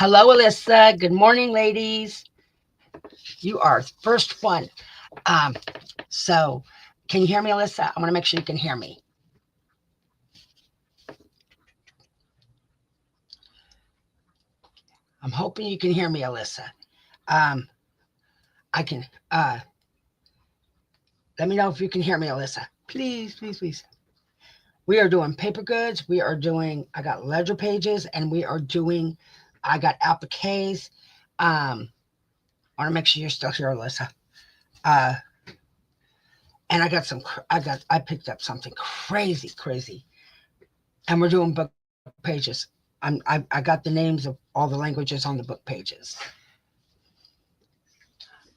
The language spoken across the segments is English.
Hello, Alyssa. Good morning, ladies. You are first one. Um, so can you hear me, Alyssa? I want to make sure you can hear me. I'm hoping you can hear me, Alyssa. Um, I can. Let me know if you can hear me, Alyssa. Please, please, please. We are doing paper goods. We are doing. I got ledger pages, and we are doing. I got appliques. I want to make sure you're still here, Alyssa. Uh, and I got some. I picked up something crazy, crazy, and we're doing book pages. I got the names of all the languages on the book pages.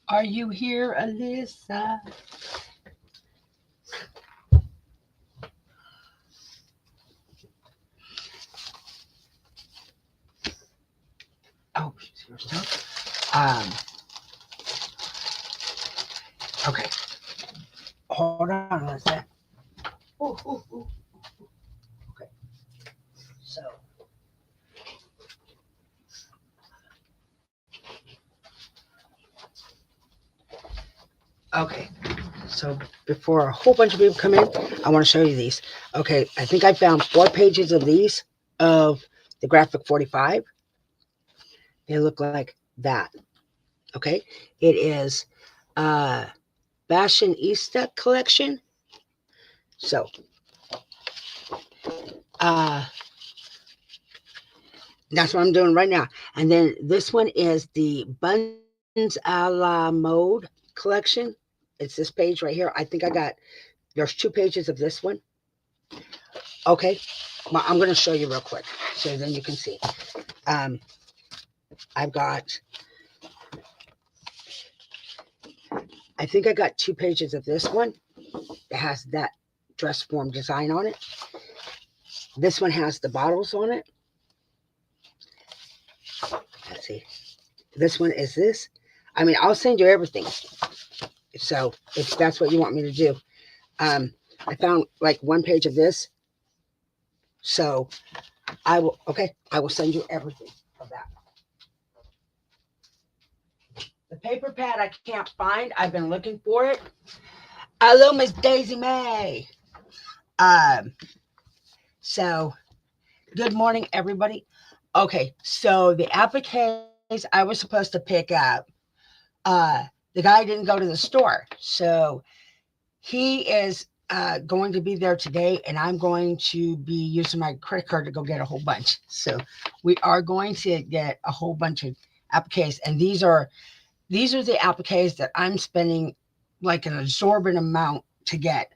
Are you here, Alyssa? Oh, she's here still. Okay. Hold on, Alyssa. Ooh, ooh, ooh. Okay. So, okay. So before a whole bunch of people come in, I want to show you these. Okay, I think I found 4 pages of these of the graphic 45. They look like that. Okay, it is Fashionista collection. So, uh, that's what I'm doing right now. And then this one is the Buns a la Mode collection. It's this page right here. I think I got, there's 2 pages of this one. Okay, well, I'm going to show you real quick so then you can see. Um, I've got, I think I got 2 pages of this one. It has that dress form design on it. This one has the bottles on it. Let's see. This one is this. I mean, I'll send you everything. So if that's what you want me to do. I found like 1 page of this. So I will send you everything of that. The paper pad I can't find. I've been looking for it. Hello, Miss Daisy May. Um, so good morning, everybody. Okay, so the appliques I was supposed to pick up, uh, the guy didn't go to the store. So he is going to be there today, and I'm going to be using my credit card to go get a whole bunch. So we are going to get a whole bunch of appliques, and these are the appliques that I'm spending like an absorbent amount to get.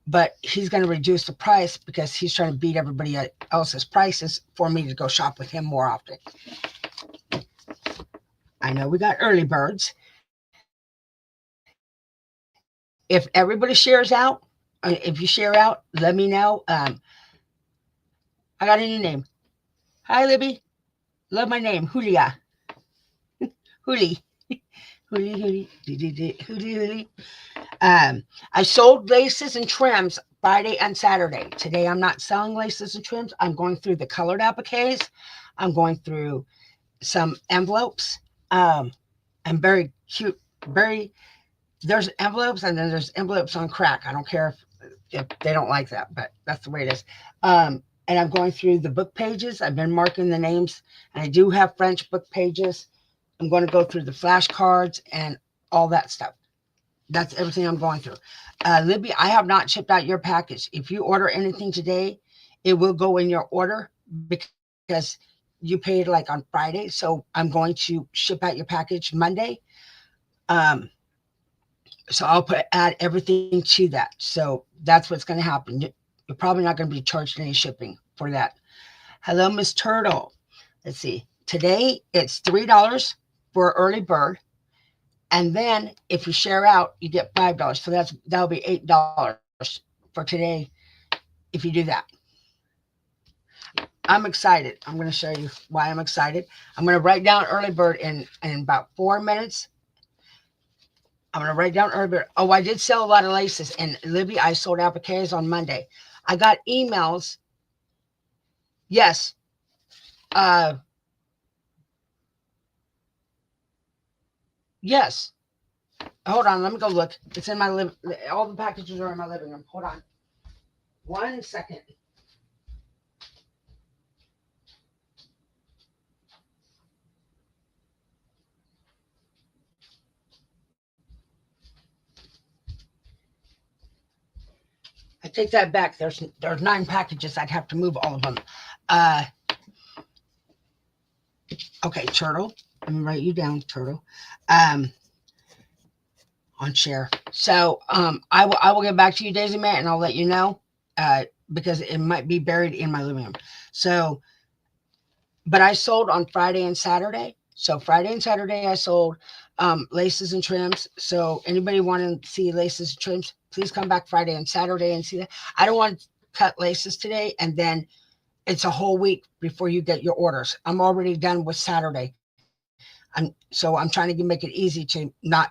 But he's going to reduce the price because he's trying to beat everybody else's prices for me to go shop with him more often. I know we got early birds. If everybody shares out, if you share out, let me know. I got a new name. Hi, Libby. Love my name, Julia. Huli. Huli. I sold laces and trims Friday and Saturday. Today I'm not selling laces and trims. I'm going through the colored appliques. I'm going through some envelopes. And very cute, very, there's envelopes and then there's envelopes on crack. I don't care if they don't like that, but that's the way it is. And I'm going through the book pages. I've been marking the names, and I do have French book pages. I'm going to go through the flashcards and all that stuff. That's everything I'm going through. Libby, I have not shipped out your package. If you order anything today, it will go in your order because you paid like on Friday. So I'm going to ship out your package Monday. Um, so I'll add everything to that. So that's what's going to happen. You're probably not going to be charged any shipping for that. Hello, Miss Turtle. Let's see. Today it's $3 for early bird. And then if you share out, you get $5. So that'll be $8 for today if you do that. I'm excited. I'm going to show you why I'm excited. I'm going to write down early bird in about 4 minutes. I'm going to write down early bird. Oh, I did sell a lot of laces. And Libby, I sold appliques on Monday. I got emails. Yes. Uh, Yes. Hold on. Let me go look. It's in my living. All the packages are in my living room. Hold on. 1 second. I take that back. There's 9 packages. I'd have to move all of them. Uh, okay, Turtle. Let me write you down, Turtle. Um, on share. So I will get back to you, Daisy Man, and I'll let you know. Because it might be buried in my living room. So, but I sold on Friday and Saturday. So Friday and Saturday I sold laces and trims. So anybody want to see laces and trims, please come back Friday and Saturday and see that. I don't want to cut laces today and then it's a whole week before you get your orders. I'm already done with Saturday. I'm trying to make it easy to not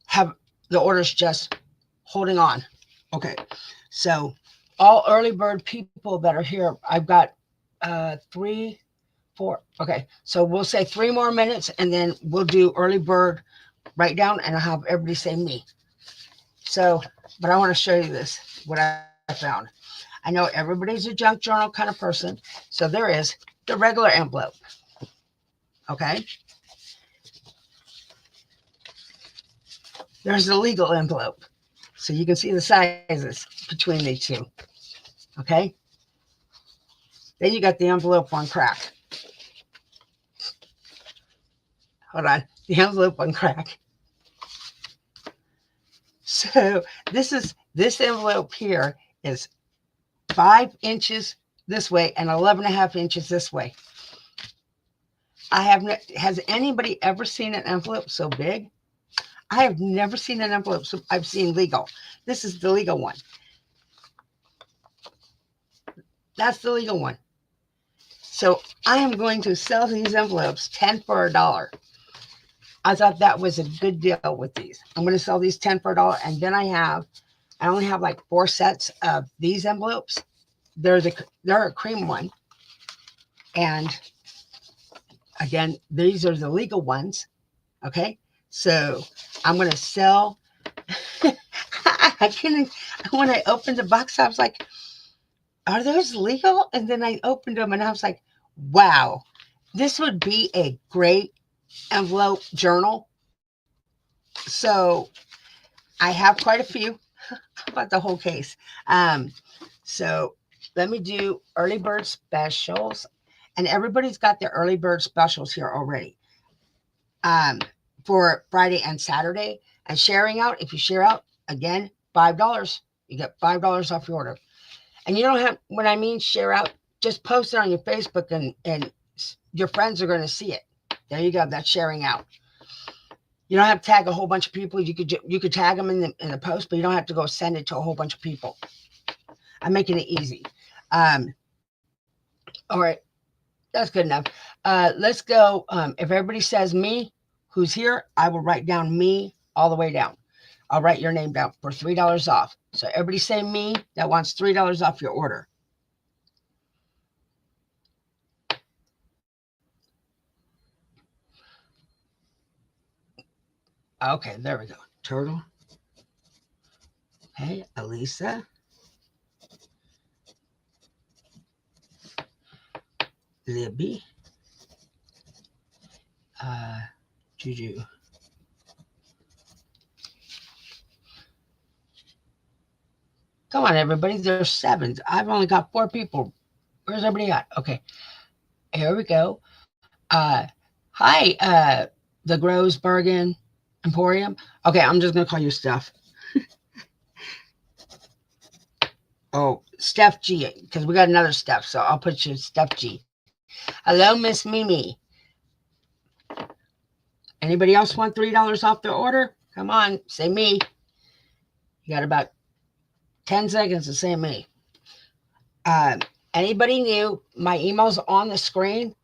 have the orders just holding on. Okay. So all early bird people that are here, I've got 3, 4. Okay. So we'll say 3 more minutes and then we'll do early bird write down and I'll have everybody say me. So, but I want to show you this, what I found. I know everybody's a junk journal kind of person. So there is the regular envelope. Okay. There's the legal envelope. So you can see the sizes between the two. Okay. Then you got the envelope on crack. Hold on. The envelope on crack. So this envelope here is 5 inches this way and 11.5 inches this way. Has anybody ever seen an envelope so big? I have never seen an envelope. So I've seen legal. This is the legal one. That's the legal one. So I am going to sell these envelopes 10 for $1. I thought that was a good deal with these. I'm going to sell these 10 for $1. And then I only have like 4 sets of these envelopes. They're a cream one. And again, these are the legal ones. Okay. So I'm going to sell. When I opened the box, I was like, are those legal? And then I opened them and I was like, wow, this would be a great envelope journal. So I have quite a few. How about the whole case? So let me do early bird specials. And everybody's got their early bird specials here already. For Friday and Saturday. And sharing out, if you share out, again, $5. You get $5 off your order. And you don't have, when I mean share out, just post it on your Facebook and your friends are going to see it. There you go. That's sharing out. You don't have to tag a whole bunch of people. You could tag them in the post, but you don't have to go send it to a whole bunch of people. I'm making it easy. All right. That's good enough. Let's go. If everybody says me, who's here, I will write down me all the way down. I'll write your name down for $3 off. So everybody say me that wants $3 off your order. Okay, there we go. Turtle. Okay, Elisa. Libby. Juju. Come on, everybody. There's 7. I've only got 4 people. Where's everybody at? Okay. Here we go. Hi, the Groves Bargain Emporium. Okay, I'm just going to call you Steph. Oh, Steph G, because we got another Steph, so I'll put you Steph G. Hello, Miss Mimi. Anybody else want $3 off their order? Come on, say me. You got about 10 seconds to say me. Anybody new? My email's on the screen,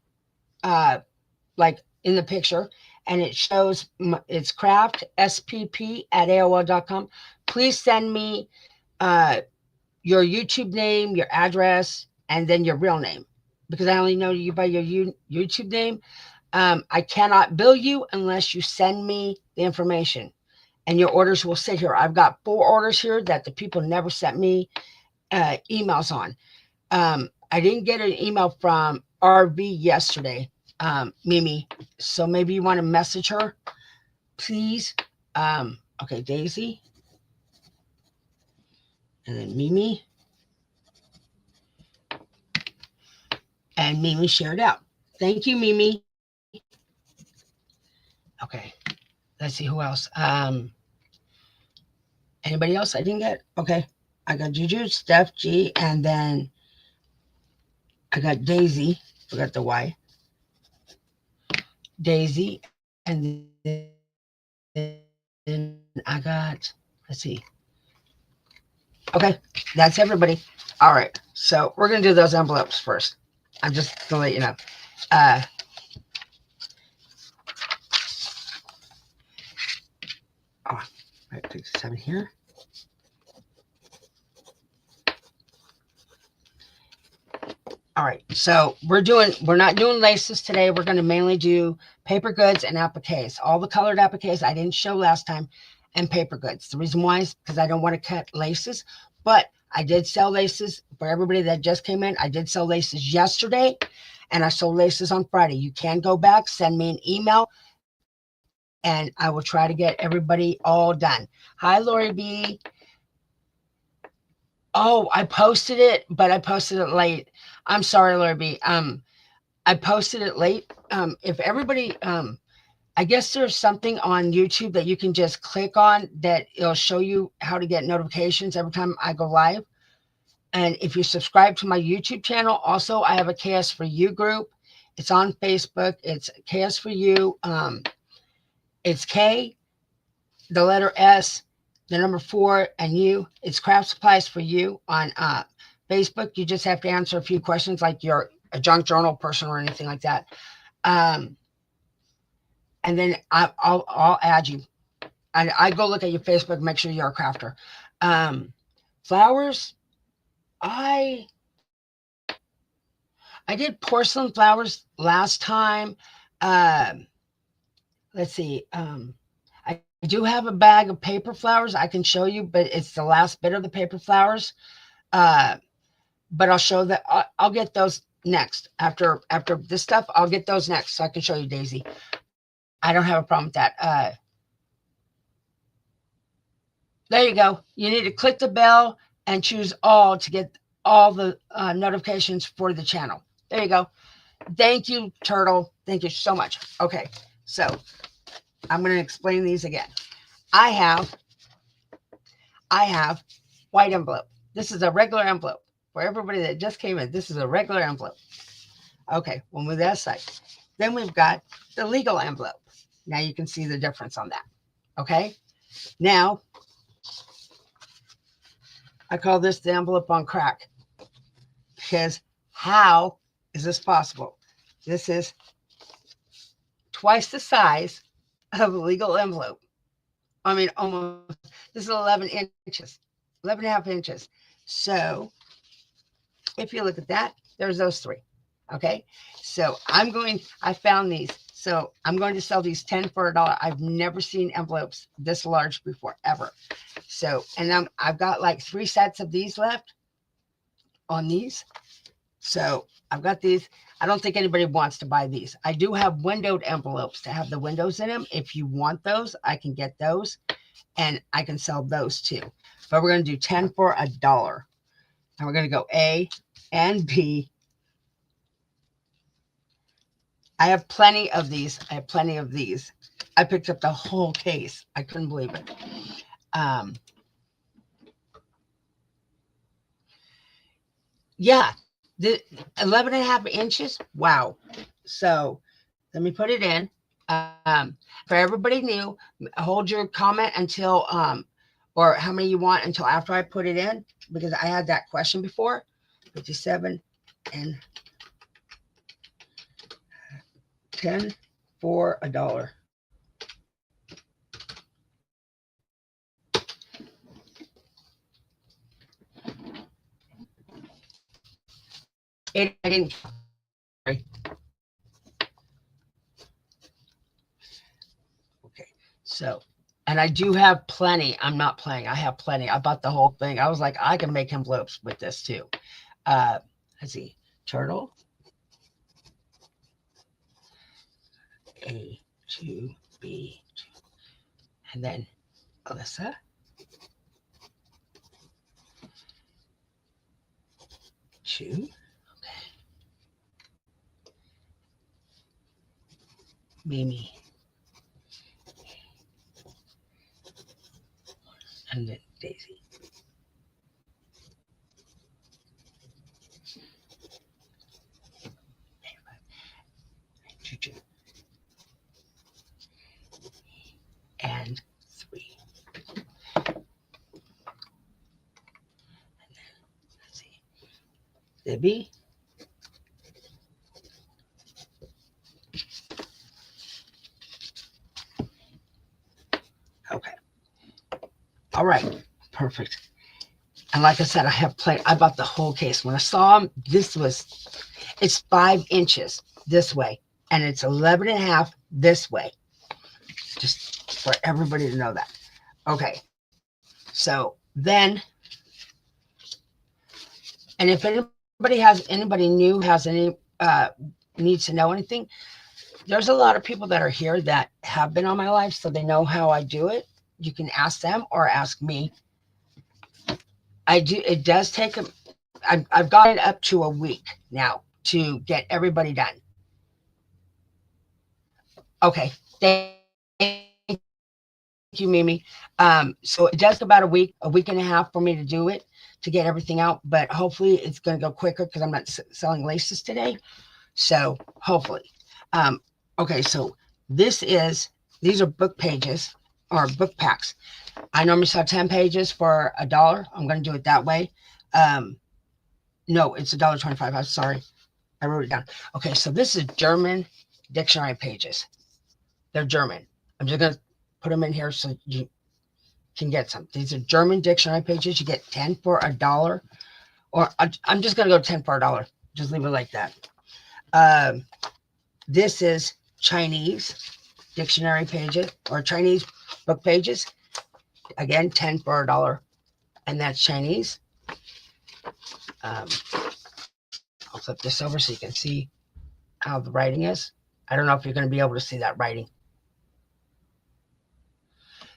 like in the picture, and it shows it's craftspp@aol.com. Please send me your YouTube name, your address, and then your real name, because I only know you by your YouTube name. I cannot bill you unless you send me the information, and your orders will sit here. I've got 4 orders here that the people never sent me emails on. I didn't get an email from RV yesterday, Mimi. So maybe you want to message her, please. Okay, Daisy, and then Mimi, and Mimi shared out. Thank you, Mimi. Okay, let's see who else. Anybody else I didn't get? Okay, I got Juju, Steph, G, and then I got Daisy. Forgot the Y. Daisy, and then I got, let's see. Okay, that's everybody. All right, so we're gonna do those envelopes first. I'm just gonna let you know. Uh, oh, right, 57 here. All right, so we're not doing laces today. We're going to mainly do paper goods and appliques. All the colored appliques I didn't show last time, and paper goods. The reason why is because I don't want to cut laces, but I did sell laces for everybody that just came in. I did sell laces yesterday, and I sold laces on Friday. You can go back, send me an email, and I will try to get everybody all done. Hi, Lori B. Oh, I posted it, but I posted it late. I'm sorry, Lori B. I posted it late. If everybody, I guess there's something on YouTube that you can just click on that it'll show you how to get notifications every time I go live. And if you subscribe to my YouTube channel, also I have a KS4U group. It's on Facebook. It's KS4U. It's K, the letter S, the number 4, and U. It's craft supplies for you on Facebook. You just have to answer a few questions like you're a junk journal person or anything like that. Um, and then I'll add you. And I go look at your Facebook, make sure you're a crafter. Flowers, I I did porcelain flowers last time. Um, let's see. I do have a bag of paper flowers I can show you, but it's the last bit of the paper flowers. Uh, but I'll show that. I'll get those next after this stuff. I'll get those next so I can show you, Daisy. I don't have a problem with that. There you go. You need to click the bell and choose all to get all the notifications for the channel. There you go. Thank you, Turtle. Thank you so much. Okay, so I'm going to explain these again. I have white envelope. This is a regular envelope. For everybody that just came in, this is a regular envelope. Okay, we'll move that aside. Then we've got the legal envelope. Now you can see the difference on that. Okay, now I call this the envelope on crack because how is this possible? This is twice the size of a legal envelope. I mean, almost. This is 11 inches, 11 and a half inches. So if you look at that, there's those 3. Okay. So I found these. So I'm going to sell these 10 for $1. I've never seen envelopes this large before, ever. So, and I've got like 3 sets of these left on these. So I've got these. I don't think anybody wants to buy these. I do have windowed envelopes to have the windows in them. If you want those, I can get those and I can sell those too. But we're going to do 10 for $1. And we're going to go A and B. I have plenty of these. I picked up the whole case. I couldn't believe it. Yeah, the 11 and a half inches. Wow. So let me put it in. For everybody new, hold your comment until, or how many you want until after I put it in, because I had that question before. 57 and 10 for $1. I didn't. Sorry. So, and I do have plenty. I'm not playing. I have plenty. I bought the whole thing. I was like, I can make envelopes with this too. Uh, let's see. Turtle. A, 2, B, 2. And then Alyssa. Two. Okay. Mimi. And then Daisy. Two. And 3. And then, let's see. Libby. Okay. All right. Perfect. And like I said, I have plenty. I bought the whole case. When I saw them, it's 5 inches this way, and it's 11 and a half this way. Just for everybody to know that. Okay. So then, and if anybody new has any, needs to know anything, there's a lot of people that are here that have been on my live, so they know how I do it. You can ask them or ask me. It does take I've got it up to a week now to get everybody done. Okay. Thank you, Mimi. So it does about a week and a half for me to do it, to get everything out, but hopefully it's going to go quicker because I'm not selling laces today. So hopefully. Okay. So these are book pages or book packs. I normally sell 10 pages for $1. I'm going to do it that way. No, it's $1.25. I'm sorry. I wrote it down. Okay. So this is German dictionary pages. They're German. I'm just going to put them in here so you can get some. These are German dictionary pages. You get 10 for $1. Or I'm just going to go 10 for $1. Just leave it like that. This is Chinese dictionary pages or Chinese book pages. Again, 10 for $1. And that's Chinese. I'll flip this over so you can see how the writing is. I don't know if you're going to be able to see that writing.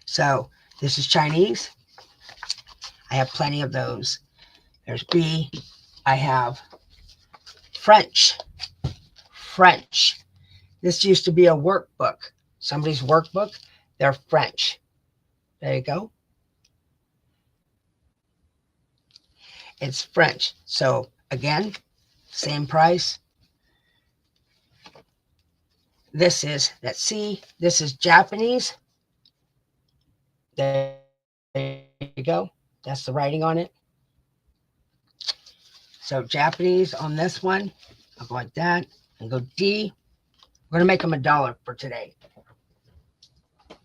So this is Chinese. I have plenty of those. There's B. I have French. This used to be a workbook. Somebody's workbook. They're French. There you go. It's French. So again, same price. This is Japanese. There you go. That's the writing on it. So Japanese on this one. I'll go like that and go D. We're going to make them $1 for today.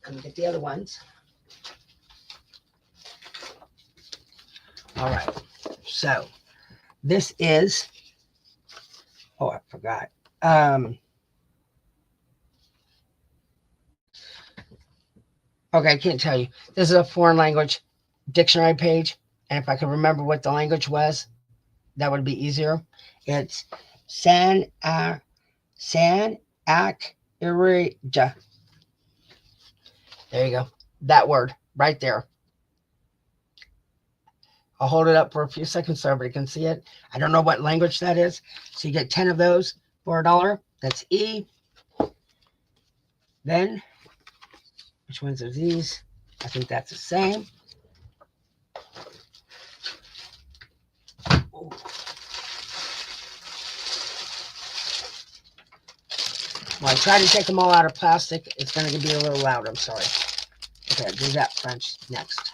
Let me get the other ones. All right. So this is, oh, I forgot. Okay, I can't tell you. This is a foreign language dictionary page. And if I could remember what the language was, that would be easier. It's San Irija. There you go. That word right there. I'll hold it up for a few seconds so everybody can see it. I don't know what language that is. So you get 10 of those for $1. That's E. Then, which ones are these? I think that's the same. Oh. Well, I try to take them all out of plastic. It's going to be a little loud. I'm sorry. Okay, I'll do that French next.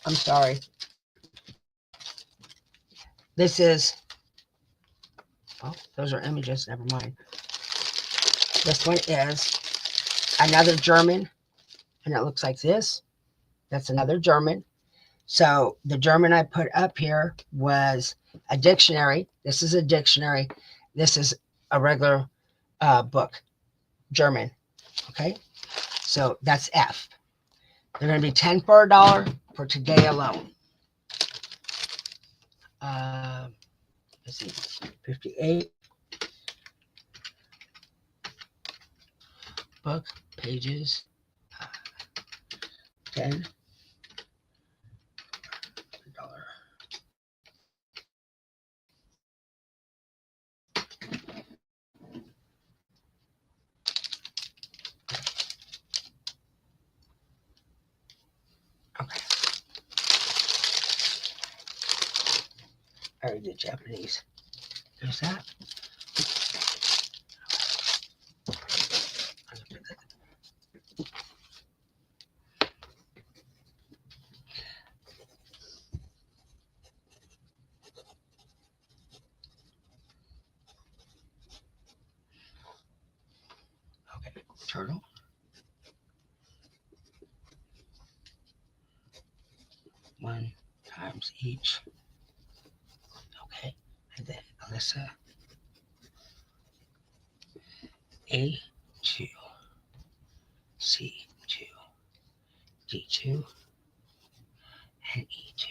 I'm sorry. This is, oh, those are images. Never mind. This one is another German, and it looks like this. That's another German. So the German I put up here was a dictionary. This is a dictionary, This is a regular book, German. Okay, so that's F. They're going to be 10 for $1 for today alone. Let's see, 58 book pages, 10 $1. Okay, I already did Japanese. There's that. Okay, turtle. One times each. Okay, and then Alyssa, A2, C2, D2, and E2.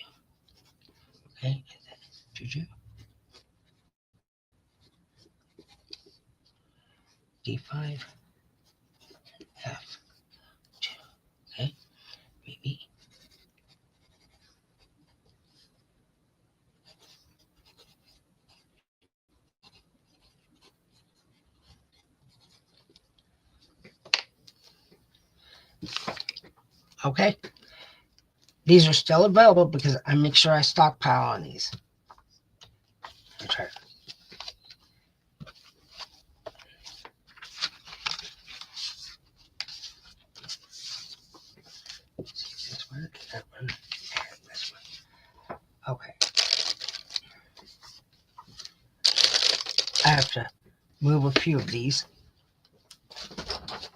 Okay, and then Juju, D5, F2. Okay, BB. Okay, these are still available because I make sure I stockpile on these. Okay. This one, that one, and this one. Okay. I have to move a few of these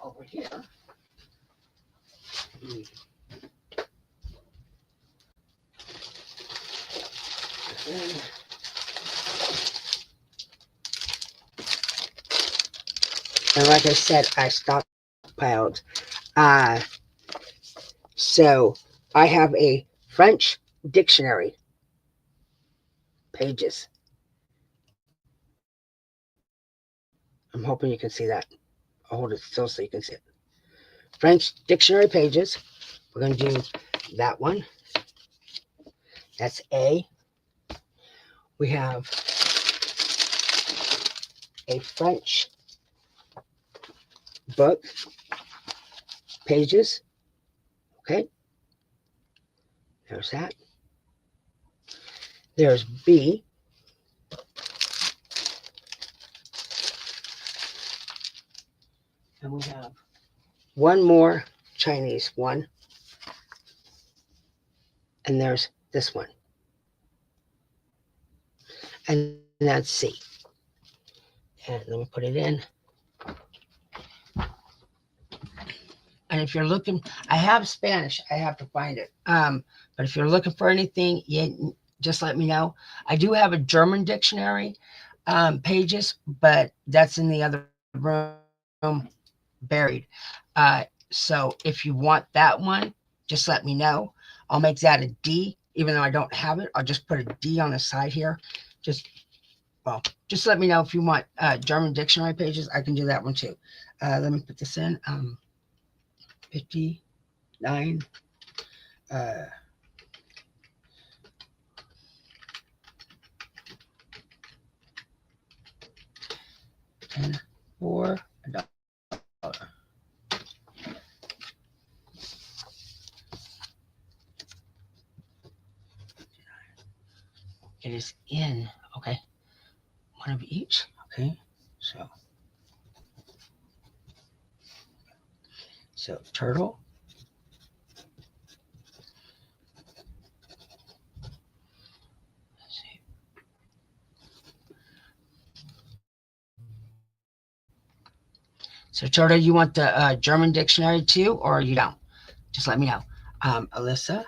over here. And like I said, I stockpiled. So I have a French dictionary pages. I'm hoping you can see that. I'll hold it still so you can see it. French dictionary pages. We're going to do that one. That's A. We have a French book pages. Okay. There's that. There's B. And we have one more Chinese one. And there's this one. And that's C. And let me put it in. And if you're looking, I have Spanish. I have to find it. But if you're looking for anything, just let me know. I do have a German dictionary pages, but that's in the other room buried. So if you want that one, just let me know. I'll make that a D, even though I don't have it. I'll just put a D on the side here. Just let me know if you want German dictionary pages. I can do that one too. Let me put this in. 59. 10 for $1. It is in, okay, one of each, okay, so turtle, let's see. So turtle, you want the German dictionary too, or you don't? Just let me know. Alyssa,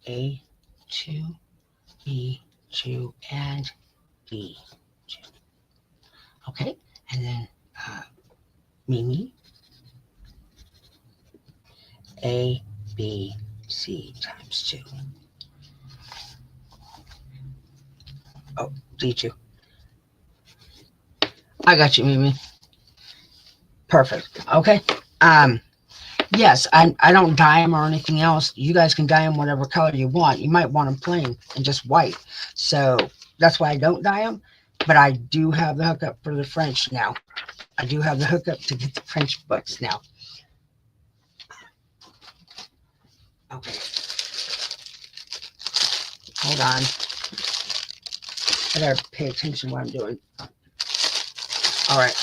A2, E2 and E2. Okay, and then Mimi, A, B, C times 2. Oh, D2. I got you, Mimi. Perfect. Okay. Yes, I don't dye them or anything else. You guys can dye them whatever color you want. You might want them plain and just white. So that's why I don't dye them. But I do have the hookup for the French now. I do have the hookup to get the French books now. Okay. Hold on. I gotta pay attention to what I'm doing. All right.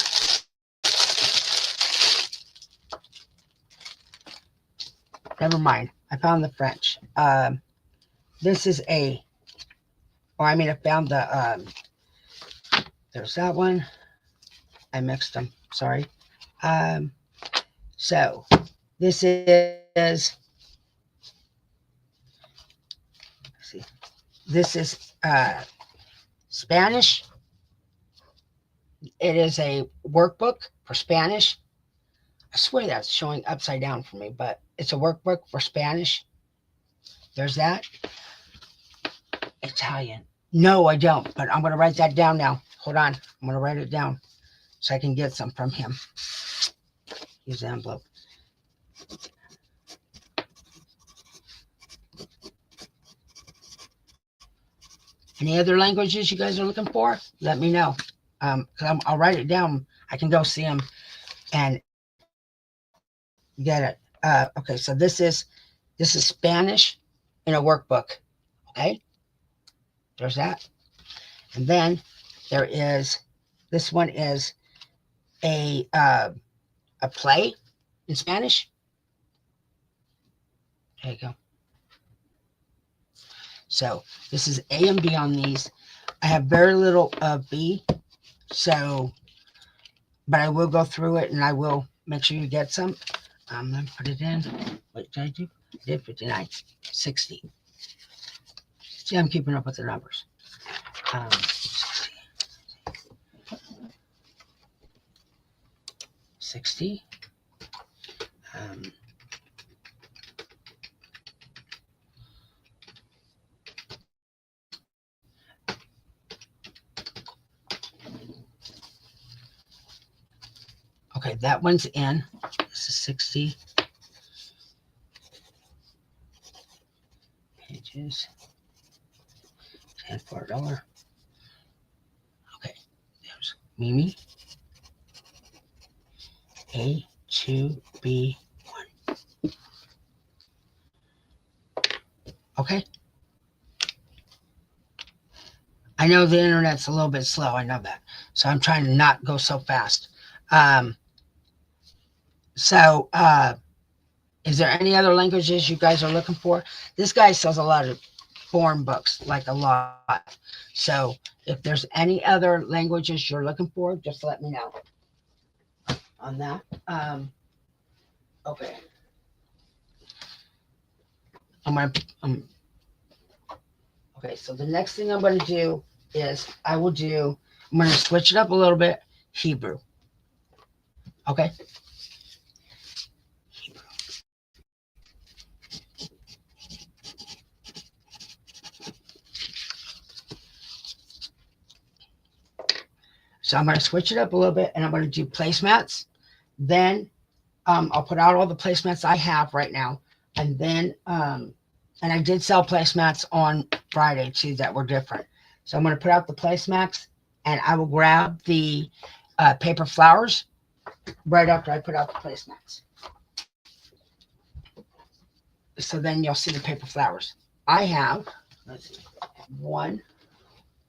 Never mind. I found the French. This is I found the, there's that one. I mixed them. Sorry. So this is, see, this is Spanish. It is a workbook for Spanish. I swear that's showing upside down for me, but it's a workbook for Spanish. There's that. Italian. No, I don't, but I'm going to write that down now. Hold on. I'm going to write it down so I can get some from him. Use the envelope. Any other languages you guys are looking for? Let me know. I'll write it down. I can go see them and get it. Okay, so this is Spanish in a workbook. Okay, there's that. And then there is, this one is a play in Spanish. There you go. So this is A and B on these. I have very little of B, so, but I will go through it and I will make sure you get some. Let me put it in. What did I do? I did 59, 60. See, I'm keeping up with the numbers. 60. Okay, that one's in. This is 60 pages. And for $1. Okay, there's Mimi. A2B1. Okay. I know the internet's a little bit slow. I know that. So I'm trying to not go so fast. Is there any other languages you guys are looking for? This guy sells a lot of foreign books, like a lot. So if there's any other languages you're looking for, just let me know on that. Okay. Okay, so the next thing I'm going to do is I'm going to switch it up a little bit, Hebrew. Okay. Hebrew. So I'm going to switch it up a little bit and I'm going to do placemats. Then I'll put out all the placemats I have right now. And then, and I did sell placemats on Friday too that were different. So I'm going to put out the placemats and I will grab the paper flowers right after I put out the placemats. So then you'll see the paper flowers. I have, let's see, 1,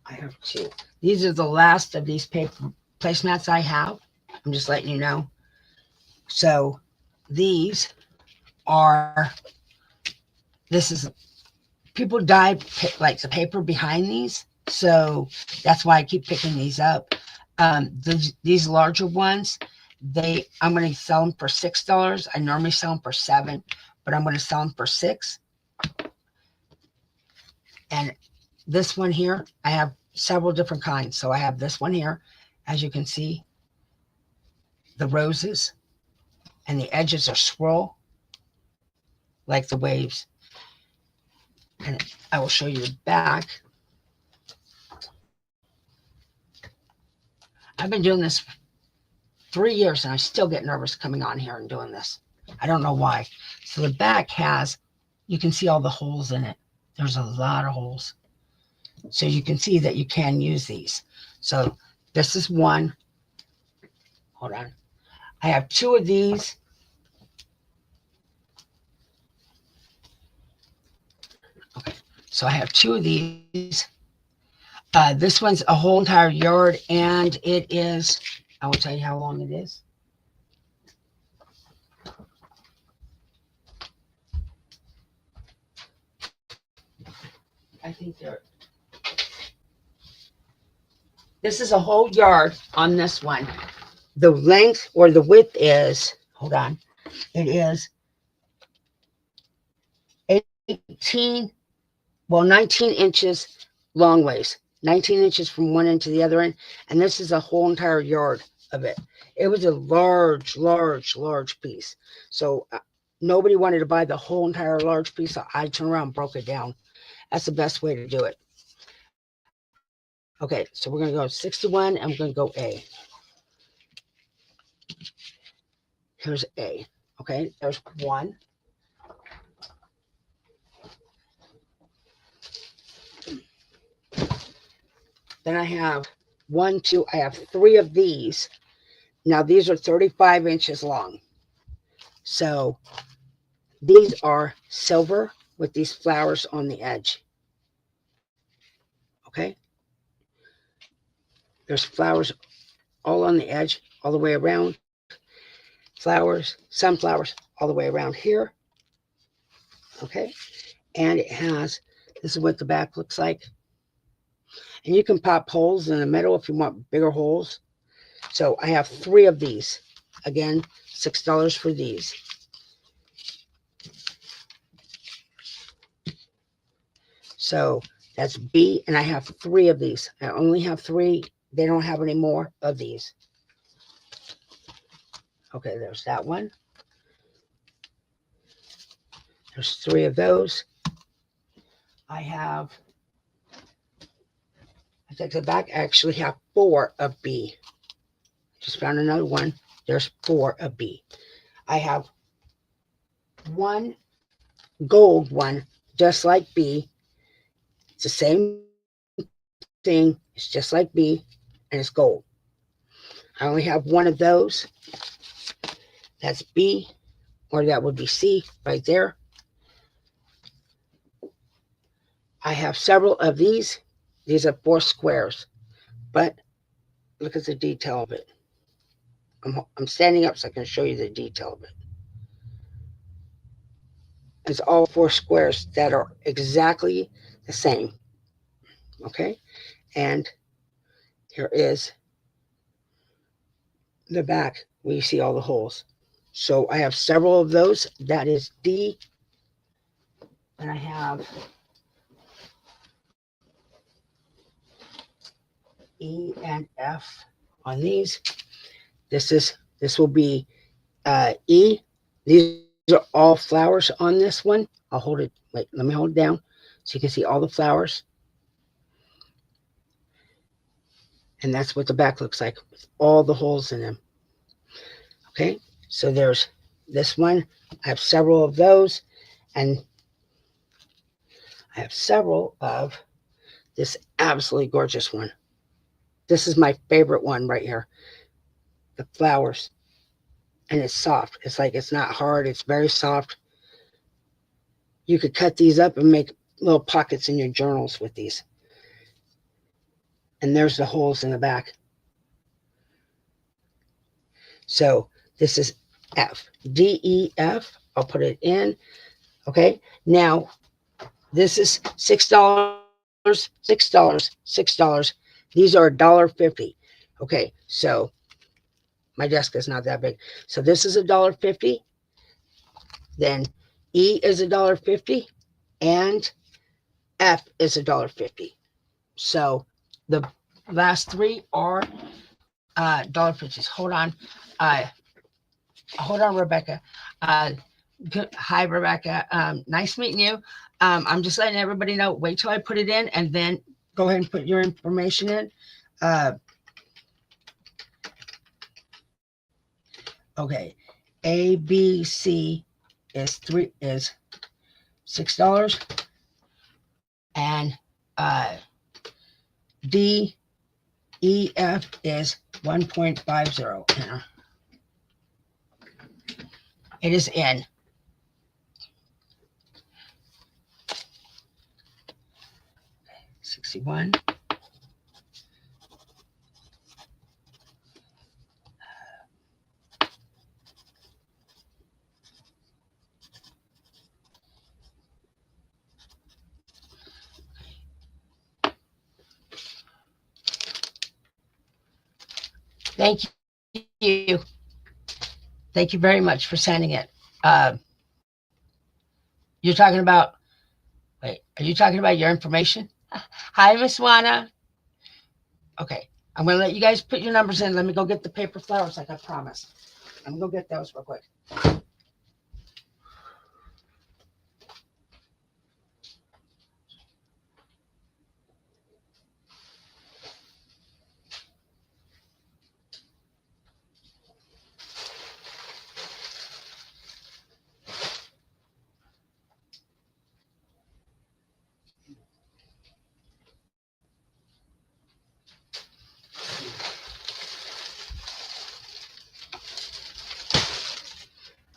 I have 2. These are the last of these paper placemats I have. I'm just letting you know. So these are, this is, people dyed like the paper behind these. So that's why I keep picking these up. These larger ones, I'm going to sell them for $6. I normally sell them for $7, but I'm going to sell them for $6. And This one here, I have several different kinds. So I have this one here, as you can see, the roses, and the edges are swirl like the waves. And I will show you the back. I've been doing this 3 years and I still get nervous coming on here and doing this. I don't know why. So the back has, you can see all the holes in it. There's a lot of holes. So you can see that you can use these. So this is one. Hold on. I have 2 of these. Okay. So I have 2 of these. This one's a whole entire yard, and it is, I will tell you how long it is. I think this is a whole yard on this one. The length or the width is, hold on, it is 19 inches long ways. 19 inches from one end to the other end. And this is a whole entire yard of it. It was a large piece. So nobody wanted to buy the whole entire large piece. So I turned around and broke it down. That's the best way to do it. Okay, so we're going to go 61 and we're going to go A. Here's A. Okay, there's 1. Then I have 1, 2, I have 3 of these. Now these are 35 inches long. So these are silver with these flowers on the edge. Okay. There's flowers all on the edge, all the way around. Flowers, sunflowers, all the way around here. Okay. And it has, this is what the back looks like. And you can pop holes in the middle if you want bigger holes. So I have 3 of these. Again, $6 for these. So that's B, and I have 3 of these. I only have 3. They don't have any more of these. Okay, there's that one. There's 3 of those. I take it back. I actually have 4 of B. Just found another one. There's 4 of B. I have 1 gold one, just like B. It's the same thing. It's just like B, and it's gold. I only have 1 of those. That's B, or that would be C right there. I have several of these. These are 4 squares, but look at the detail of it. I'm standing up so I can show you the detail of it. It's all 4 squares that are exactly the same. Okay, and here is the back where you see all the holes. So I have several of those. That is D. And I have E and F on these. This will be E. These are all flowers on this one. I'll hold it. Wait, let me hold it down so you can see all the flowers. And that's what the back looks like with all the holes in them. Okay, so there's this one. I have several of those, and I have several of this absolutely gorgeous one. This is my favorite one right here. The flowers. And it's soft. It's like, it's not hard. It's very soft. You could cut these up and make little pockets in your journals with these. And there's the holes in the back. So this is F. D, E, F. I'll put it in. Okay. Now, this is $6. $6. These are $1.50. Okay. So my desk is not that big. So this is $1.50. Then E is $1.50. And F is $1.50. So the last three are $1.50. Hold on, Rebecca. Hi, Rebecca. Nice meeting you. I'm just letting everybody know. Wait till I put it in, and then go ahead and put your information in. Okay, A, B, C is $6, and D, E, F is 1.50. It is in. $61. Thank you. Thank you very much for sending it. You're talking about, wait, are you talking about your information? Hi, Miss Juana. Okay, I'm going to let you guys put your numbers in. Let me go get the paper flowers like I promised. I'm going to go get those real quick.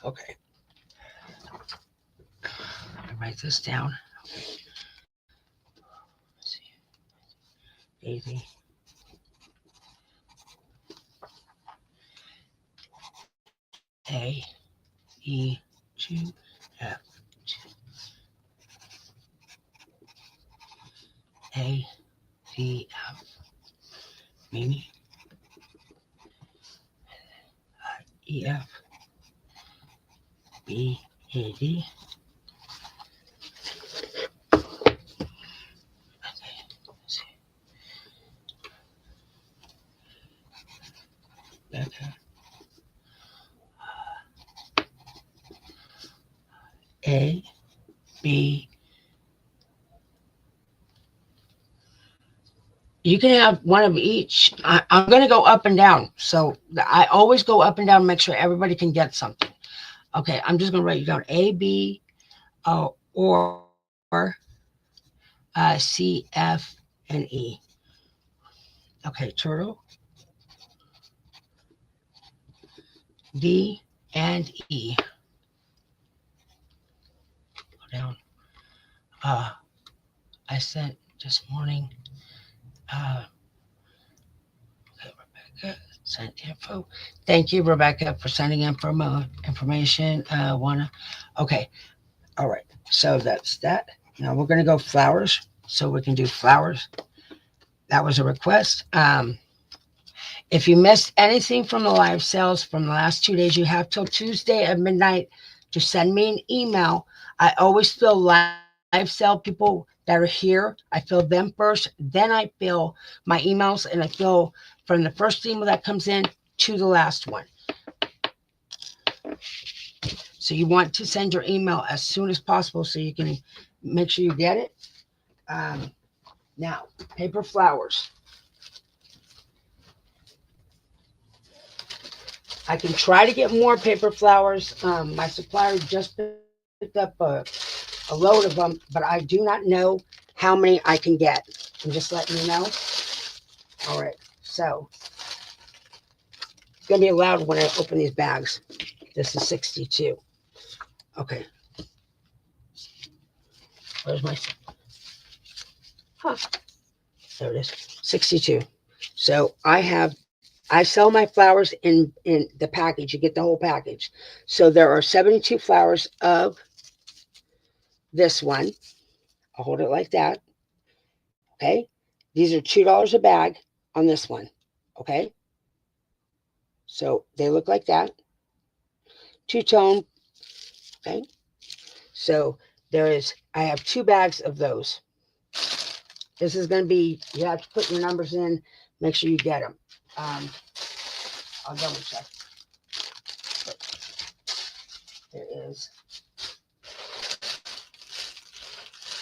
Okay. Let me write this down. Let's see. Daisy. A, E, 2, F, 2. A, D, F, Mimi. E, F, B, A, D. Becca. A, B. You can have one of each. I'm going to go up and down. So I always go up and down, make sure everybody can get something. Okay, I'm just going to write you down A, B, or C, F, and E. Okay, turtle, D, and E. Go down. I sent this morning. Okay, Rebecca sent info. Thank you, Rebecca, for sending information. Okay, all right. So that's that. Now we're going to go flowers. So we can do flowers. That was a request. If you missed anything from the live sales from the last 2 days, you have till Tuesday at midnight to send me an email. I always fill live sale people that are here. I fill them first, then I fill my emails, and I fill from the first email that comes in to the last one. So you want to send your email as soon as possible so you can make sure you get it. Now, paper flowers. I can try to get more paper flowers. My supplier just picked up a load of them, but I do not know how many I can get. I'm just letting you know. All right, so it's going to be loud when I open these bags. This is 62. Okay. Where's my... Huh. There it is. 62. So I sell my flowers in the package. You get the whole package. So there are 72 flowers of this one. I'll hold it like that. Okay. These are $2 a bag on this one. Okay. So they look like that. Two-tone. Okay. So I have 2 bags of those. This is going to be, you have to put your numbers in, make sure you get them. I'll double check. There is,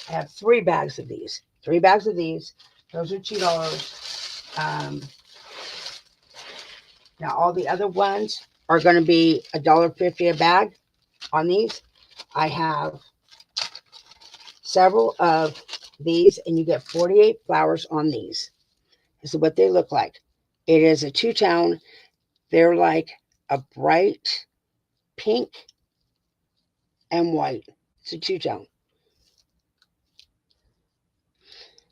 I have 3 bags of these. 3 bags of these. Those are $2. Now all the other ones are going to be $1.50 a bag on these. I have several of these, and you get 48 flowers on these. This is what they look like. It is a 2-tone. They're like a bright pink and white. It's a 2-tone.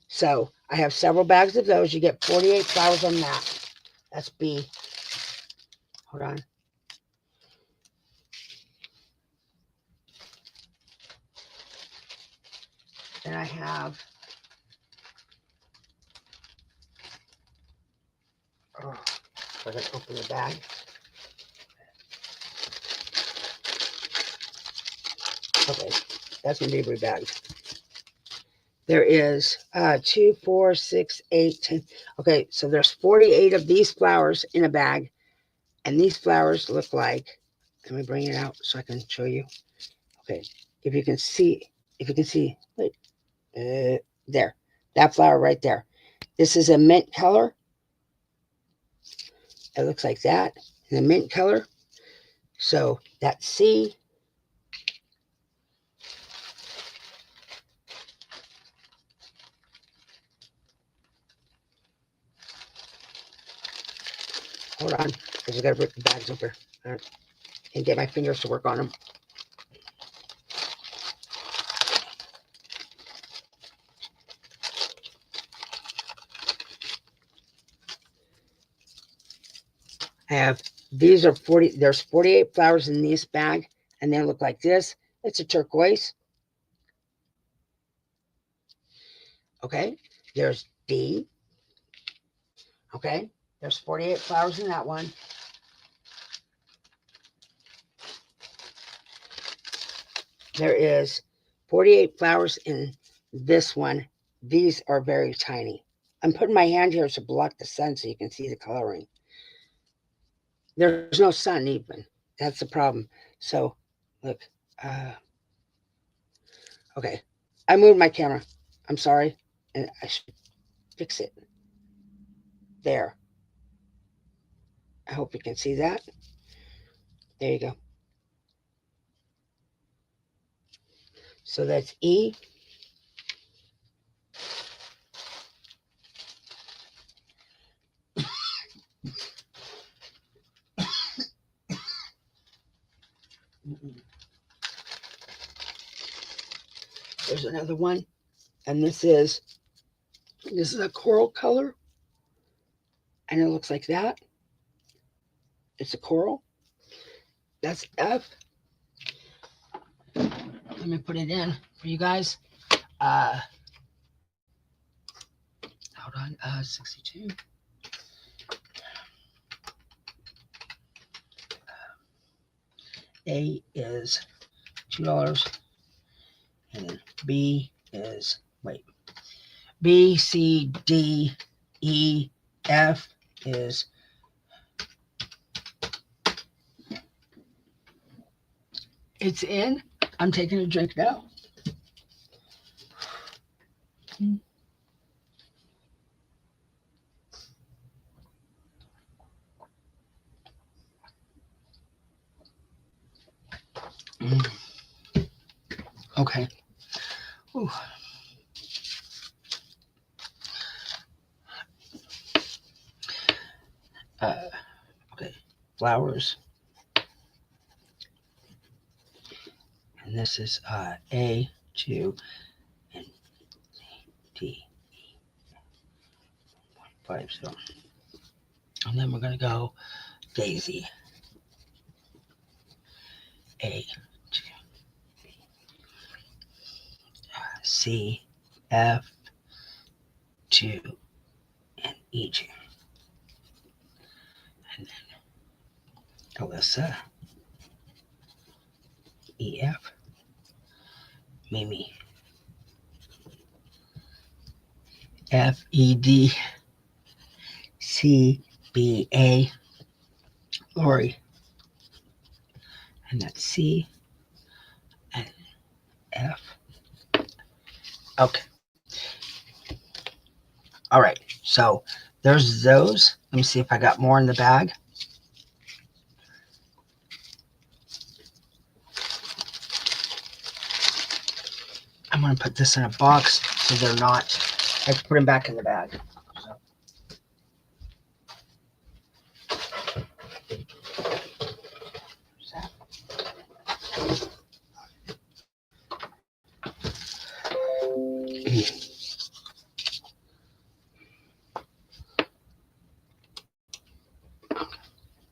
So I have several bags of those. You get 48 flowers on that. That's B. Hold on. Then I have, oh, I gotta open the bag. Okay, that's gonna be every bag. There is 2, 4, 6, 8, 10. Okay, so there's 48 of these flowers in a bag, and these flowers look like, let me bring it out so I can show you. Okay, if you can see, wait, there, that flower right there. This is a mint color. It looks like that, in a mint color. So that's C. Hold on, because I gotta rip the bags open and get my fingers to work on them. I have, these are 40, there's 48 flowers in this bag, and they look like this. It's a turquoise. Okay, there's D. Okay, there's 48 flowers in that one. There is 48 flowers in this one. These are very tiny. I'm putting my hand here to block the sun so you can see the coloring. There's no sun even. That's the problem. So, look. Okay. I moved my camera. I'm sorry. And I should fix it. There. I hope you can see that. There you go. So that's E. There's another one. And this is a coral color. And it looks like that. It's a coral. That's F. Let me put it in for you guys. Hold on. 62. A is $2. And B is, wait. B, C, D, E, F is it's in. I'm taking a drink now. Okay. Ooh. Okay. Flowers. And this is A, 2, and D, E, 5, so. And then we're going to go Daisy. A, 2, C, F, 2, and E, 2. And then Alyssa, E, F, Mimi, FEDCBA, Lori, and that's C and F. Okay. All right. So there's those. Let me see if I got more in the bag. I'm going to put this in a box so they're not, I have to put them back in the bag. So.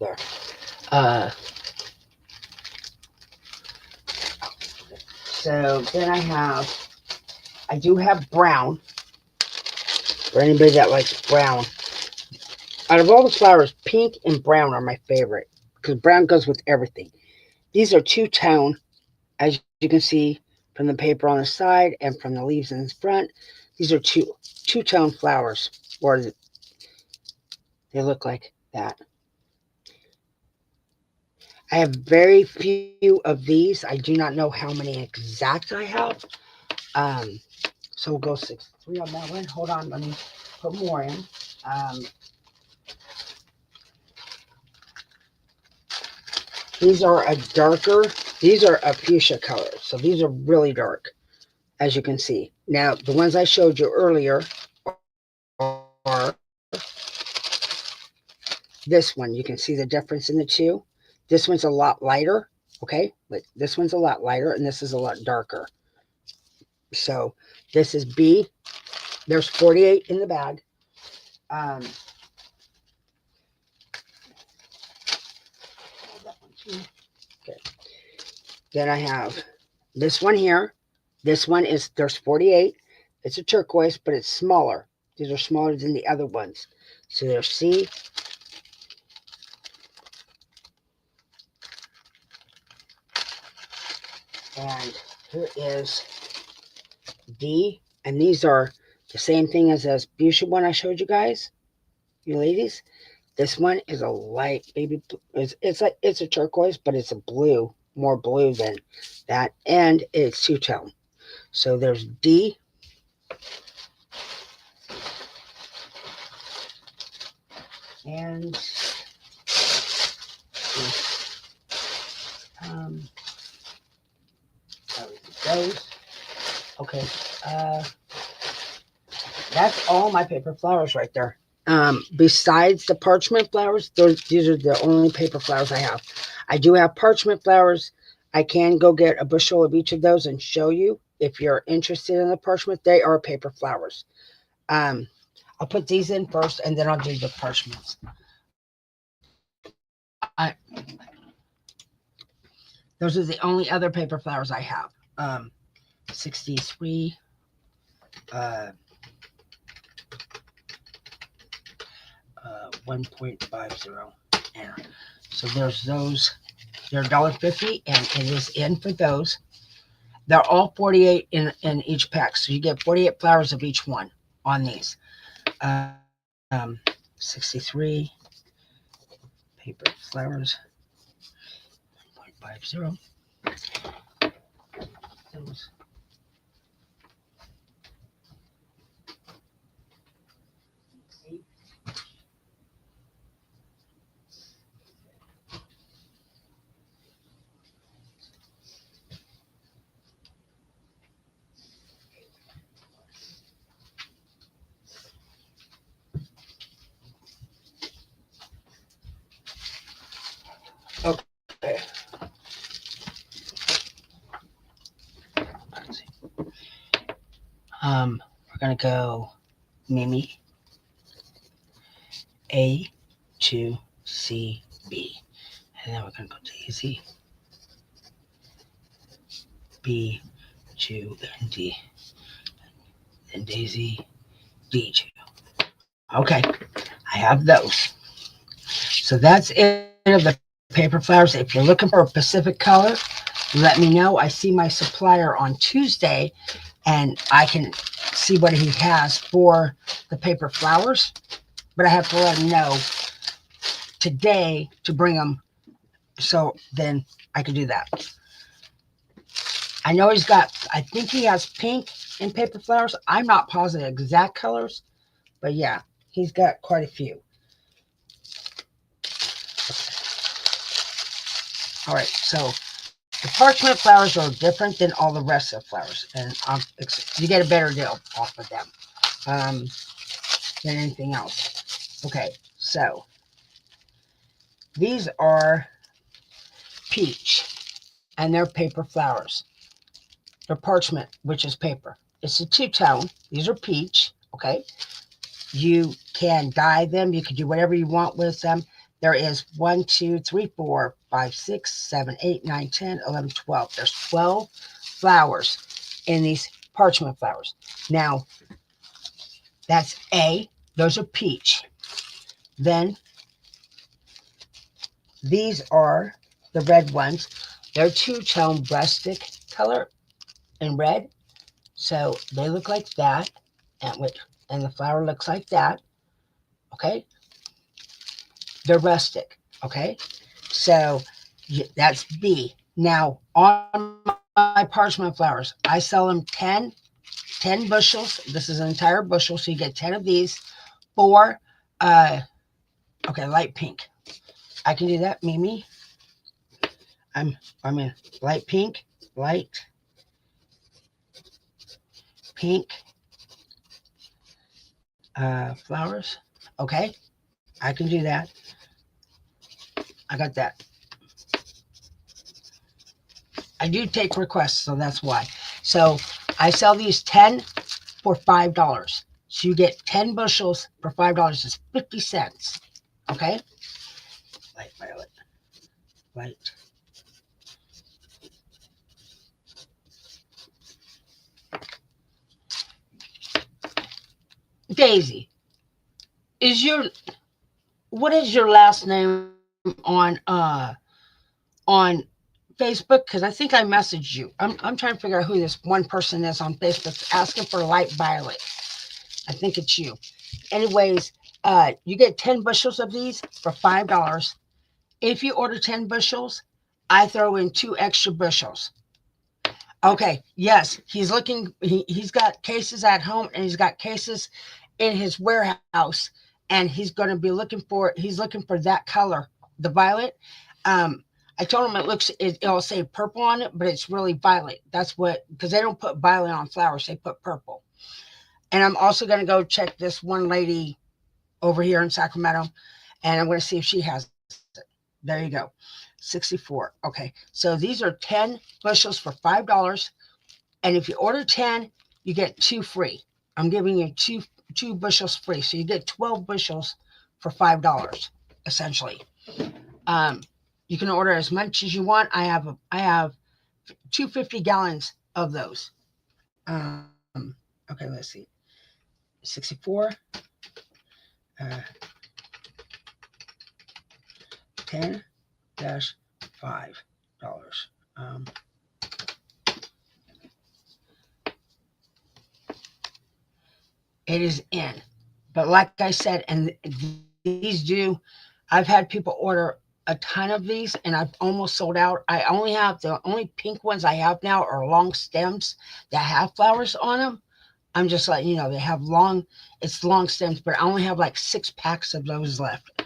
There. So then I do have brown. For anybody that likes brown. Out of all the flowers, pink and brown are my favorite. Because brown goes with everything. These are two-tone, as you can see from the paper on the side and from the leaves in the front. These are two-tone flowers. Or they look like that. I have very few of these. I do not know how many exact I have. So we'll go 6-3 on that one. Hold on, let me put more in. These are a darker, these are a fuchsia color. So these are really dark, as you can see. Now, the ones I showed you earlier are this one. You can see the difference in the two. This one's a lot lighter, okay? But this one's a lot lighter, and this is a lot darker. So this is B. There's 48 in the bag. Okay. Then I have this one here. This one is, there's 48. It's a turquoise, but it's smaller. These are smaller than the other ones. So there's C. And here is D. And these are the same thing as this fuchsia one I showed you guys, you ladies. This one is a light baby. It's a turquoise, but it's a blue, more blue than that, and it's two-tone. So there's D. And those. Okay. That's all my paper flowers right there. Besides the parchment flowers, these are the only paper flowers I have. I do have parchment flowers. I can go get a bushel of each of those and show you if you're interested in the parchment. They are paper flowers. I'll put these in first, and then I'll do the parchments. Those are the only other paper flowers I have. 63. 1.50. So there's those. They're $1.50, and it is in for those. They're all 48 in each pack, so you get 48 flowers of each one on these. 63 paper flowers. 1.50. Those. Okay. Let's see. We're gonna go Mimi A to C B, and then we're gonna go Daisy B to D, and Daisy D to. Okay, I have those. So that's it of the paper flowers. If you're looking for a Pacific color, let me know. I see my supplier on Tuesday, and I can see what he has for the paper flowers, but I have to let him know today to bring them, so then I can do that. I know he's got, I think he has pink and paper flowers. I'm not positive exact colors, but yeah, he's got quite a few. All right, so the parchment flowers are different than all the rest of the flowers, and you get a better deal off of them than anything else. Okay, so these are peach, and they're paper flowers. They're parchment, which is paper. It's a two-tone. These are peach, okay? You can dye them. You can do whatever you want with them. There is 1, 2, 3, 4, 5, 6, 7, 8, 9, 10, 11, 12. There's 12 flowers in these parchment flowers. Now, that's A. Those are peach. Then, these are the red ones. They're two-tone rustic color in red. So they look like that. And the flower looks like that. Okay? They're rustic. Okay? So that's B. Now, on my parchment flowers, I sell them 10 bushels. This is an entire bushel, so you get 10 of these for, okay, light pink. I can do that, Mimi. I'm in light pink, flowers. Okay, I can do that. I got that. I do take requests, so that's why. So I sell these 10 for $5. So you get 10 bushels for $5. It's 50 cents. Okay? Light violet. Light. Daisy, what is your last name on Facebook? Because I think I messaged you. I'm trying to figure out who this one person is on Facebook asking for light violet. I think it's you. Anyways, you get 10 bushels of these for $5. If you order 10 bushels, I throw in 2 extra bushels. Okay, yes, he's looking, he's got cases at home and he's got cases in his warehouse, and he's going to be looking for that color, the violet. I told him it'll say purple on it, but it's really violet. That's what, because they don't put violet on flowers, they put purple. And I'm also going to go check this one lady over here in Sacramento, and I'm going to see if she has it. There you go. 64. Okay. So these are 10 bushels for $5. And if you order 10, you get 2 free. I'm giving you two bushels free. So you get 12 bushels for $5, essentially. You can order as much as you want. I have 250 gallons of those. Okay, let's see. 64. 10-$5. It is in. But like I said, and I've had people order a ton of these, and I've almost sold out. The only pink ones I have now are long stems that have flowers on them. I'm just letting you know, it's long stems, but I only have like 6 packs of those left.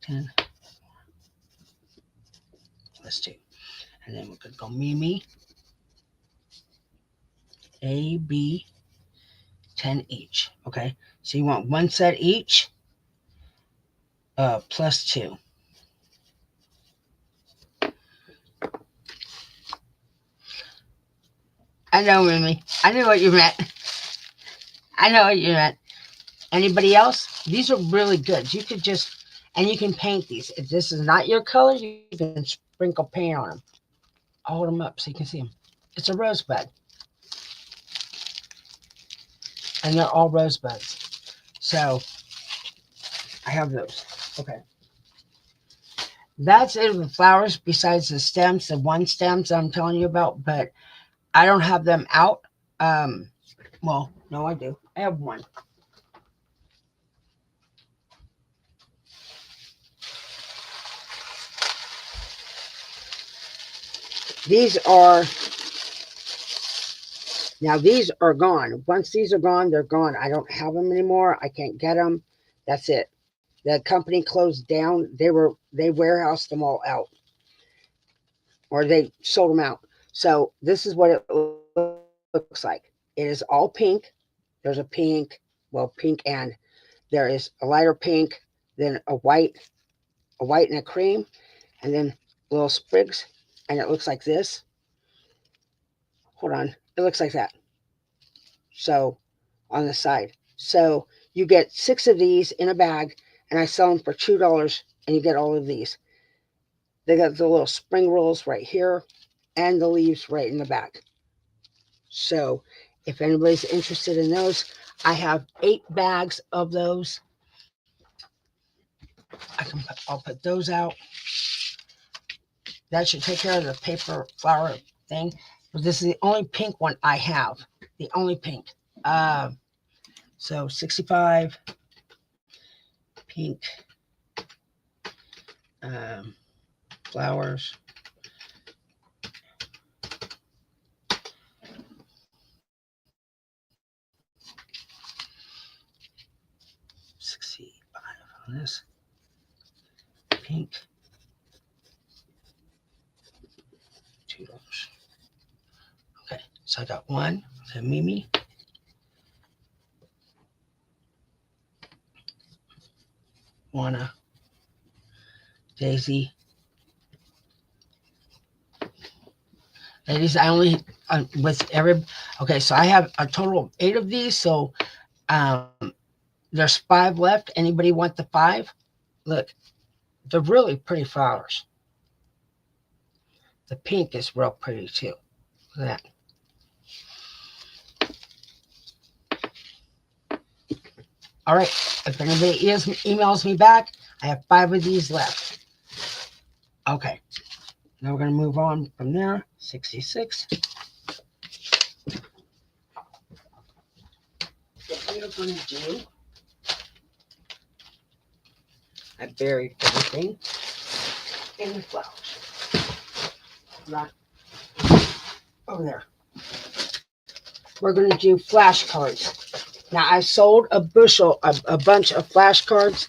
10. Let's do. And then we could go Mimi. A, B, 10 each. Okay. So you want 1 set each, plus 2. I know, Mimi. I knew what you meant. Anybody else? These are really good. You could and you can paint these. If this is not your color, you can sprinkle paint on them. I'll hold them up so you can see them. It's a rosebud. And they're all rosebuds. So I have those. Okay. That's it with flowers besides the stems, the one stems I'm telling you about, but I don't have them out. Um, well, no, I do. I have one. These are, now these are gone. Once these are gone, they're gone. I don't have them anymore. I can't get them. That's it. The company closed down. They warehoused them all out, or they sold them out. So this is what it looks like. It is all pink. There's a pink, well, pink, and there is a lighter pink, then a white and a cream, and then little sprigs, and it looks like this. Hold on, it looks like that. So on the side. So you get 6 of these in a bag, and I sell them for $2, and you get all of these. They got the little spring rolls right here, and the leaves right in the back. So if anybody's interested in those, I have 8 bags of those. I'll put those out. That should take care of the paper flower thing. But this is the only pink one I have. The only pink. Uh, so 65 pink um, flowers. On this pink $2. Okay, so I got one. Okay, Mimi. Wanna. Daisy. Ladies, I only with every. Okay, so I have a total of 8 of these. So um, there's 5 left. Anybody want the 5? Look, they're really pretty flowers. The pink is real pretty too. Look at that. All right. If anybody emails me back, I have 5 of these left. Okay. Now we're going to move on from there. 66. What we are going to do, I buried everything in the flowers. Not over there. We're going to do flashcards. Now, I sold a bunch of flashcards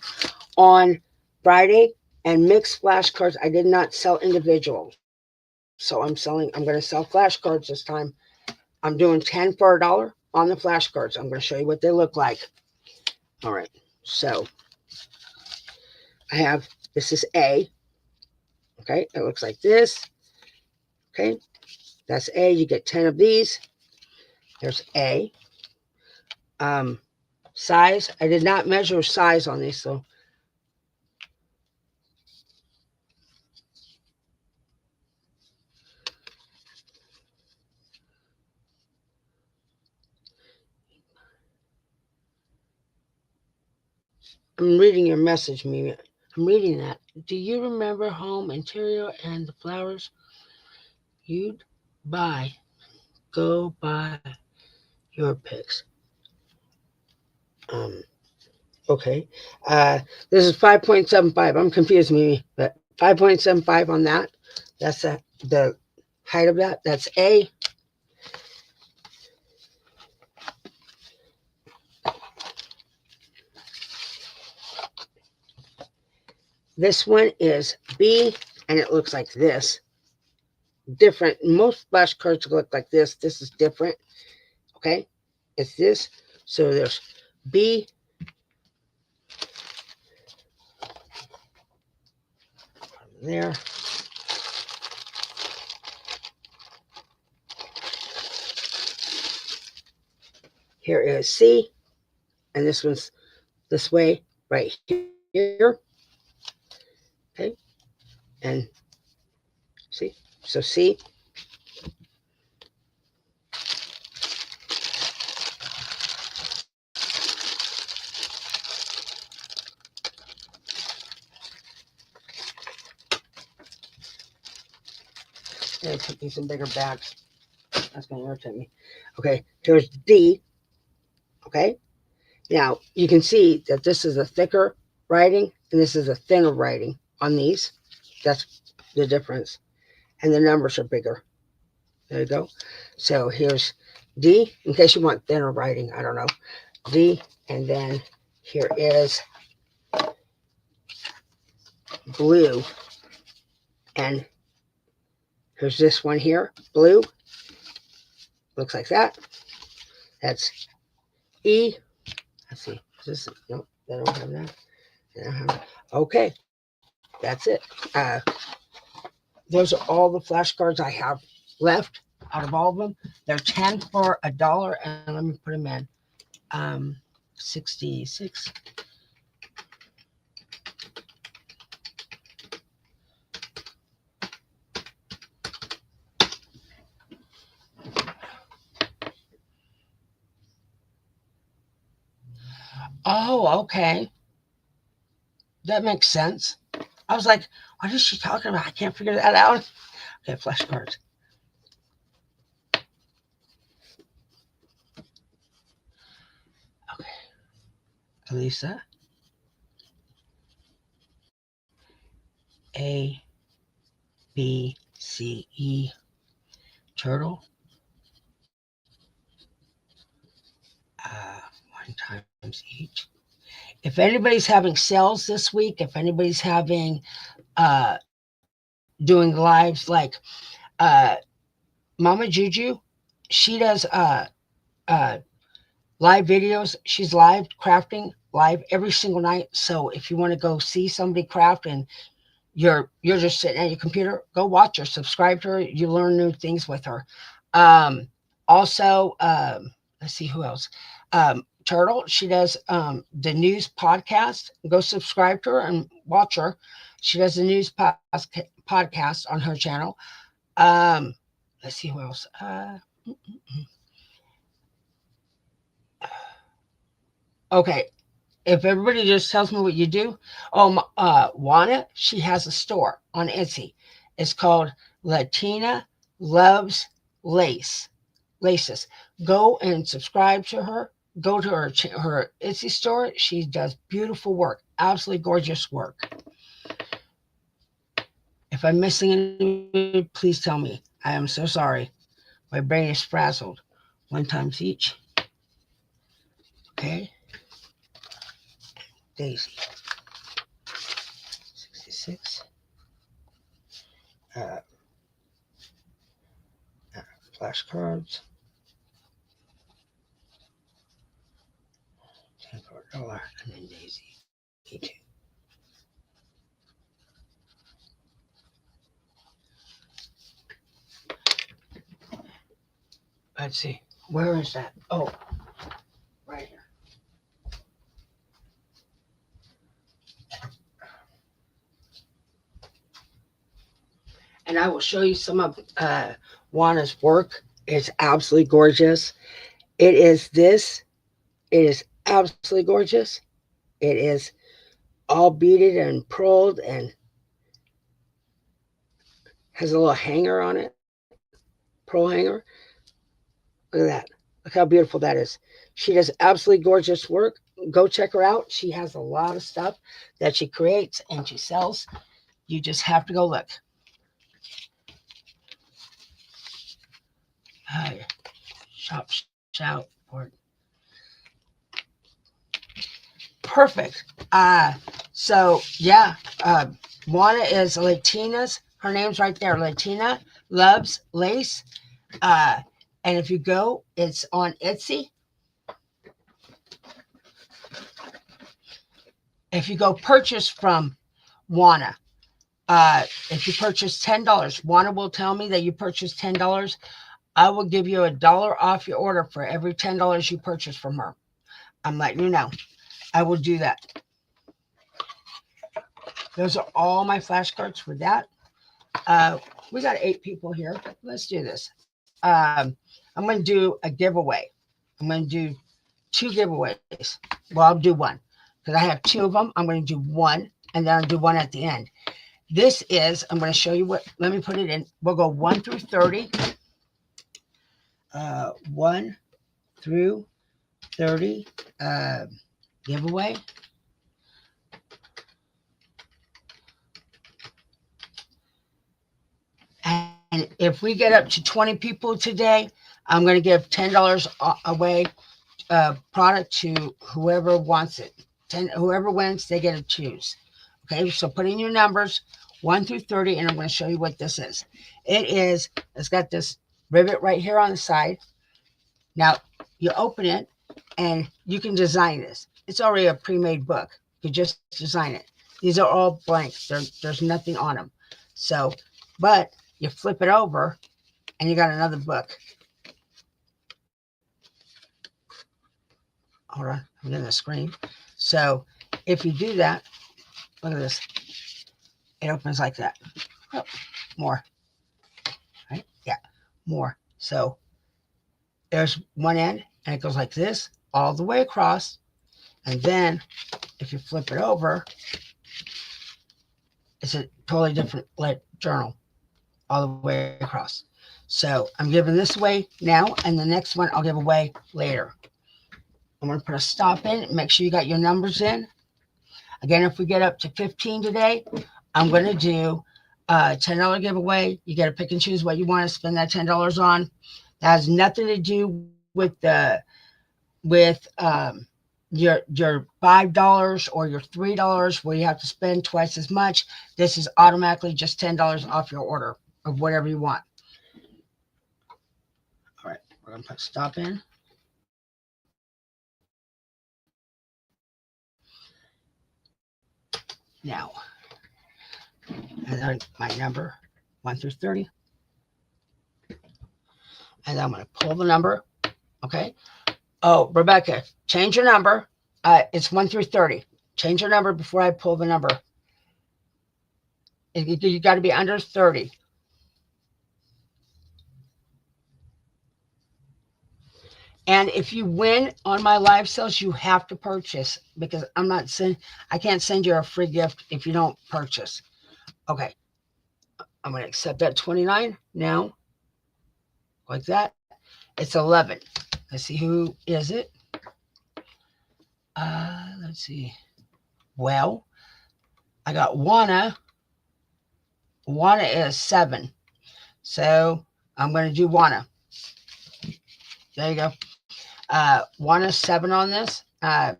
on Friday, and mixed flashcards. I did not sell individuals. So I'm going to sell flashcards this time. I'm doing 10 for $1 on the flashcards. I'm going to show you what they look like. All right. So I have, this is A. Okay. It looks like this. Okay. That's A. You get 10 of these. There's A. Size. I did not measure size on these, so I'm reading your message, Mimi. I'm reading that. Do you remember home interior and the flowers you'd buy? Go buy your picks. Um, okay. This is 5.75. I'm confused, Mimi, but 5.75 on that. That's the height of that. That's A. This one is B, and it looks like this. Different. Most flashcards look like this. This is different. Okay. It's this. So there's B. There. Here is C, and this one's this way right here. Okay. And see? So C. I'm going to put these in bigger bags. That's going to irritate me. Okay, here's D. Okay, now you can see that this is a thicker writing and this is a thinner writing on these. That's the difference. And the numbers are bigger. There you go. So here's D, in case you want thinner writing. I don't know. D, and then here is blue. And here's this one here, blue. Looks like that. That's E. Let's see. Is this? Nope, they don't have that. They don't have that. Okay, that's it. Those are all the flashcards I have left out of all of them. They're 10 for $1, and let me put them in. 66. Oh, okay. That makes sense. I was like, what is she talking about? I can't figure that out. Okay, flashcards. Okay. Lisa. A, B, C, E. Turtle. One times each. If anybody's having sales this week, if anybody's having doing lives like Mama Juju, she does live videos. She's live crafting live every single night. So if you want to go see somebody craft and you're just sitting at your computer, go watch her, subscribe to her. You learn new things with her. Also, let's see who else. Turtle, she does the news podcast. Go subscribe to her and watch her. She does the news podcast on her channel. Let's see who else. Okay, if everybody just tells me what you do. Oh, Juana, she has a store on Etsy. It's called Latina Loves Laces. Go and subscribe to her. Go to her Etsy store. She does beautiful work, absolutely gorgeous work. If I'm missing any, please tell me. I am so sorry. My brain is frazzled. One times each. Okay. Daisy. 66. Flashcards. $10 for $1, and then Daisy. Me too. Let's see. Where is that? Oh, right here. And I will show you some of Juana's work. It's absolutely gorgeous. It is this. It is absolutely gorgeous. It is all beaded and pearled and has a little hanger on it. Pearl hanger. Look at that. Look how beautiful that is. She does absolutely gorgeous work. Go check her out. She has a lot of stuff that she creates and she sells. You just have to go look. Shop, shout, or perfect. So yeah, Juana is Latina's. Her name's right there. Latina Loves Lace. And if you go, it's on Etsy. If you go purchase from Juana, if you purchase $10, Juana will tell me that you purchased $10. I will give you $1 off your order for every $10 you purchase from her. I'm letting you know. I will do that. Those are all my flashcards for that. We got 8 people here. Let's do this. I'm going to do a giveaway. I'm going to do 2 giveaways. Well, I'll do one because I have 2 of them. I'm going to do one, and then I'll do one at the end. This is, I'm going to show you what, let me put it in. We'll go 1 through 30. 1 through 30 giveaway. And if we get up to 20 people today, I'm going to give $10 away product to whoever wants it. Whoever wins, they get to choose. Okay, so put in your numbers 1 through 30, and I'm going to show you what this is. It's got this rivet right here on the side. Now, you open it, and you can design this. It's already a pre-made book. You just design it. These are all blank. There's nothing on them. So, but you flip it over, and you got another book. Hold on, I'm getting the screen. So, if you do that, look at this. It opens like that. Oh, more. Right? Yeah, more. So, there's one end, and it goes like this all the way across. And then, if you flip it over, it's a totally different journal all the way across. So I'm giving this away now, and the next one I'll give away later. I'm going to put a stop in. Make sure you got your numbers in. Again, if we get up to 15 today, I'm going to do a $10 giveaway. You got to pick and choose what you want to spend that $10 on. That has nothing to do with your $5 or your $3 where you have to spend twice as much. This is automatically just $10 off your order of whatever you want. All right, we're going to put stop in. Now, and then my number 1 through 30. And I'm going to pull the number. Okay. Oh, Rebecca, change your number. It's 1 through 30. Change your number before I pull the number. You got to be under 30. And if you win on my live sales, you have to purchase, because I can't send you a free gift if you don't purchase. Okay. I'm going to accept that 29 now. Like that. It's 11. Let's see, who is it? Let's see. Well, I got Wana. Wana is 7. So I'm going to do Wana. There you go. Wana's 7 on this. But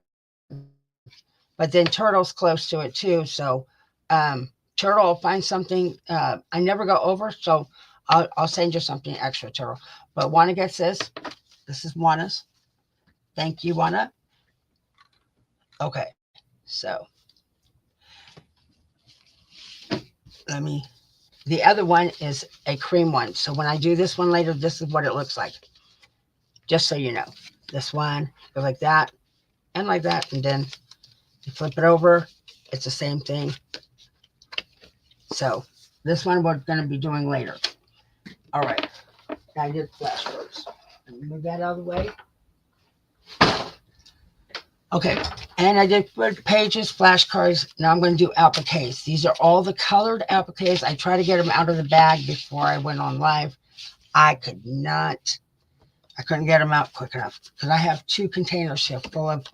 then Turtle's close to it too. So Turtle will find something. I never go over, so I'll send you something extra, Turtle. But Wana gets this. This is Wana's. Thank you, Wana. Okay, so the other one is a cream one. So when I do this one later, this is what it looks like. Just so you know. This one goes like that and like that. And then you flip it over. It's the same thing. So this one we're going to be doing later. All right. Now I did flashcards. Let me move that out of the way. Okay. And I did pages, flashcards. Now I'm going to do appliques. These are all the colored appliques. I tried to get them out of the bag before I went on live. I couldn't get them out quick enough because I have 2 containers here full of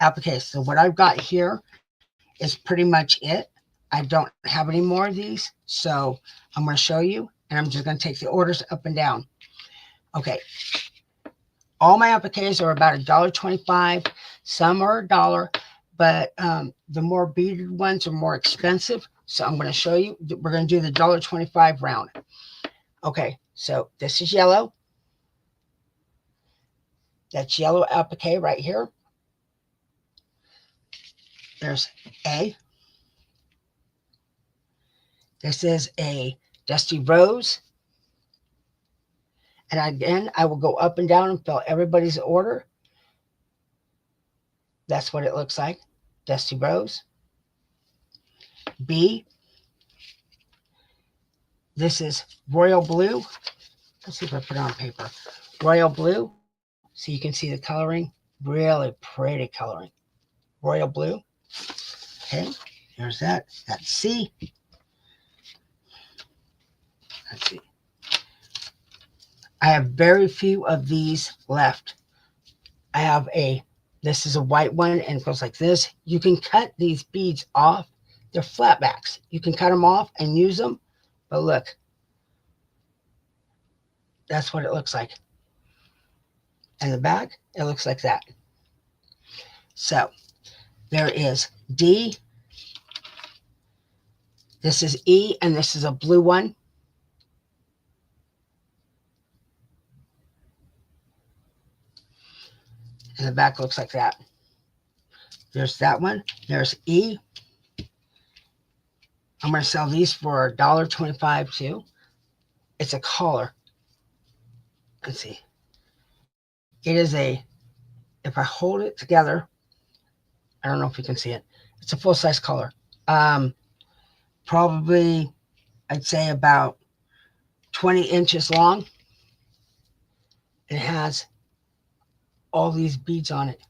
appliques. So what I've got here is pretty much it. I don't have any more of these. So I'm going to show you, and I'm just going to take the orders up and down. Okay. All my appliques are about $1.25. Some are $1, but the more beaded ones are more expensive. So I'm going to show you. We're going to do the $1.25 round. Okay. So this is yellow. That's yellow applique right here. There's A. This is a dusty rose. And again, I will go up and down and fill everybody's order. That's what it looks like. Dusty rose. B. This is royal blue. Let's see if I put it on paper. Royal blue. So you can see the coloring. Really pretty coloring. Royal blue. Okay. There's that. That's C. Let's see. I have very few of these left. I have this is a white one and it goes like this. You can cut these beads off. They're flatbacks. You can cut them off and use them. But look, that's what it looks like. And the back, it looks like that. So there is D. This is E, and this is a blue one. And the back looks like that. There's that one. There's E. I'm going to sell these for $1.25 too. It's a collar. Let's see. It is if I hold it together, I don't know if you can see it. It's a full-size collar. Probably, I'd say about 20 inches long. It has all these beads on it.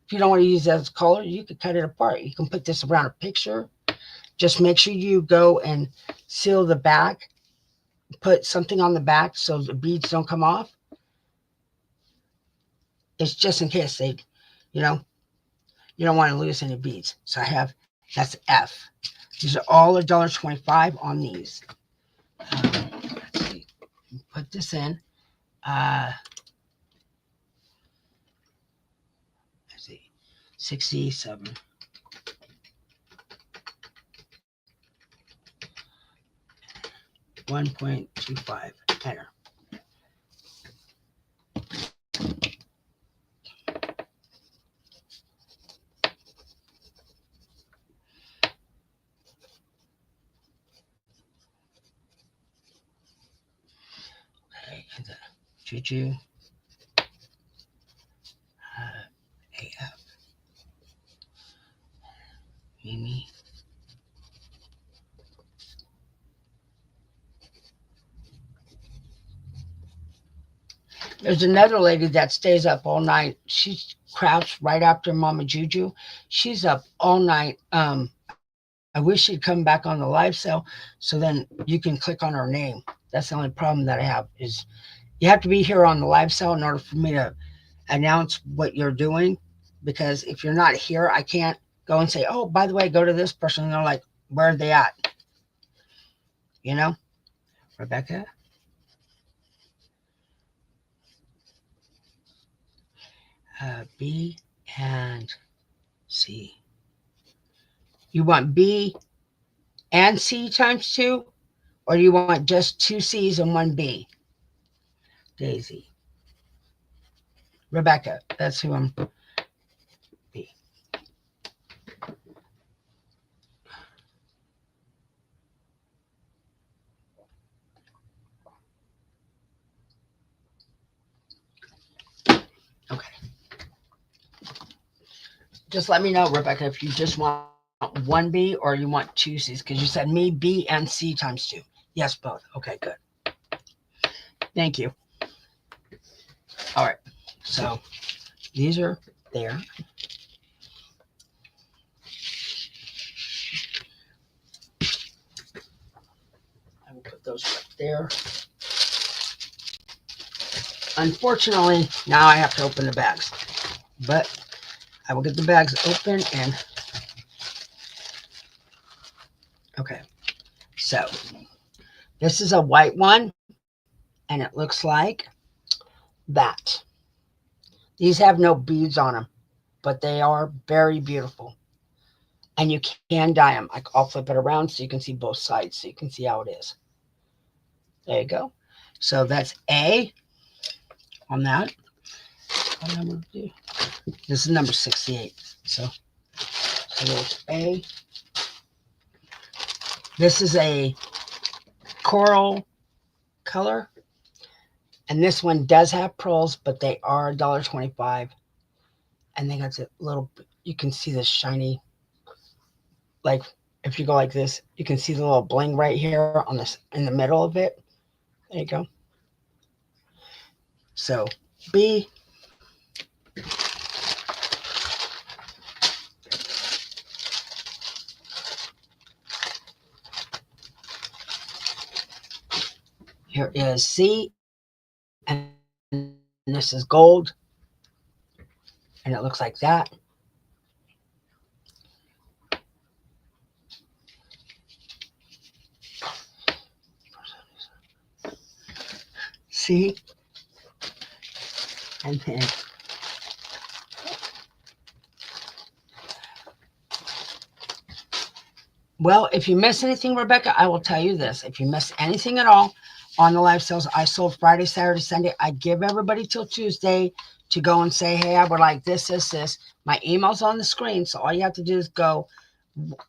If you don't want to use that as a collar, you could cut it apart. You can put this around a picture. Just make sure you go and seal the back. Put something on the back so the beads don't come off. It's just in case they, you know, you don't want to lose any beads. So that's F. These are all $1.25 on these. Let's see. Put this in. Let's see. 67. $1.25. Enter. Juju, AF, Mimi. There's another lady that stays up all night. She crafts right after Mama Juju. She's up all night. I wish she'd come back on the live sale so then you can click on her name. That's the only problem that I have is you have to be here on the live sale in order for me to announce what you're doing. Because if you're not here, I can't go and say, oh, by the way, go to this person. And they're like, where are they at? You know? Rebecca? B and C. You want B and C times 2? Or do you want just 2 C's and 1 B? Daisy. Rebecca. That's who I'm. B. Okay. Just let me know, Rebecca, if you just want 1 B or you want 2 C's. Because you said me, B, and C times 2. Yes, both. Okay, good. Thank you. All right. So these are there. I will put those right there. Unfortunately, now I have to open the bags. But I will get the bags open and okay. So this is a white one and it looks like that. These have no beads on them, but they are very beautiful. And you can dye them. I'll flip it around so you can see both sides so you can see how it is. There you go. So that's A on that. What number do you? This is number 68. So there's A. This is a coral color. And this one does have pearls, but they are $1.25. And they got a little, you can see the shiny, like if you go like this, you can see the little bling right here on this in the middle of it. There you go. So B. Here is C, and this is gold, and it looks like that. See? And then well, if you miss anything, Rebecca, I will tell you this. If you miss anything at all on the live sales, I sold Friday, Saturday, Sunday. I give everybody till Tuesday to go and say, hey, I would like this, this, this. My email's on the screen, so all you have to do is go.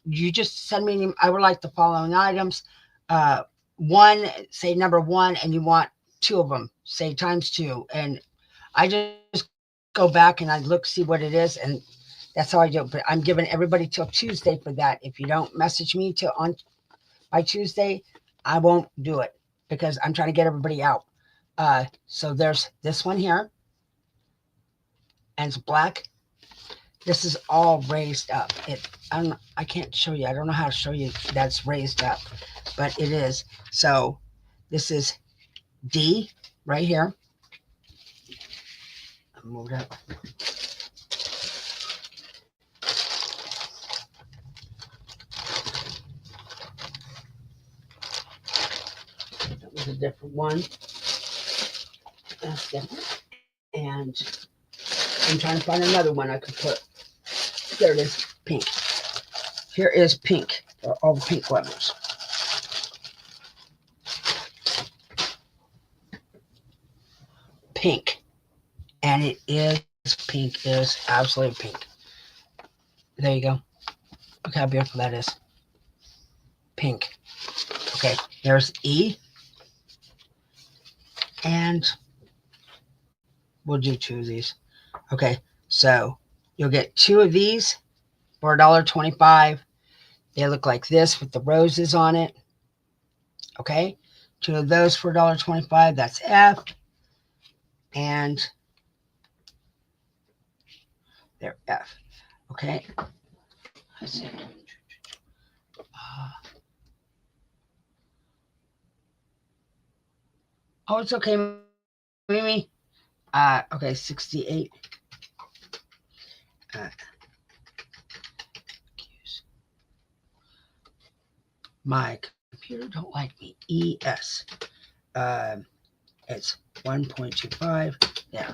You just send me an email. I would like the following items. One, say number one, and you want two of them, say times two. And I just go back and I look, see what it is, and that's how I do it. But I'm giving everybody till Tuesday for that. If you don't message me till on by Tuesday, I won't do it because I'm trying to get everybody out. So there's this one here, and it's black. This is all raised up. I can't show you. I don't know how to show you that's raised up, but it is. So this is D right here. I'll move it up. That was a different one. That's different. And I'm trying to find another one I could put. There it is, pink. Here is pink, all the pink letters. Pink. And it is pink. It is absolutely pink. There you go. Look how beautiful that is. Pink. Okay, there's E. And we'll do two of these. Okay, so you'll get two of these for $1.25. They look like this with the roses on it. Okay, two of those for $1.25. That's F. And they're F. Okay. Let's see. Oh, it's okay, Mimi. Okay, 68. My computer don't like me. ES. It's 1.25. Yeah.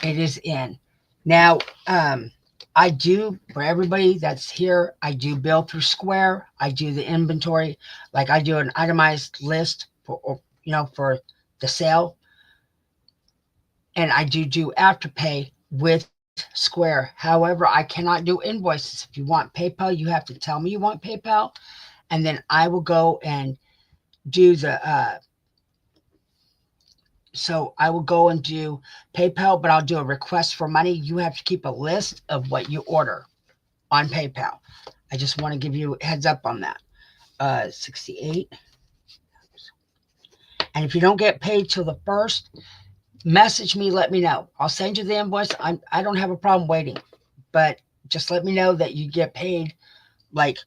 It is in. Now, I do, for everybody that's here, I do bill through Square. I do the inventory. Like I do an itemized list for, for the sale. And I do Afterpay with Square. However, I cannot do invoices. If you want PayPal, you have to tell me you want PayPal. And then I will go and do the, so I will go and do PayPal, but I'll do a request for money. You have to keep a list of what you order on PayPal. I just want to give you a heads up on that. 68. And if you don't get paid till the 1st, message me, let me know. I'll send you the invoice. I don't have a problem waiting, but just let me know that you get paid like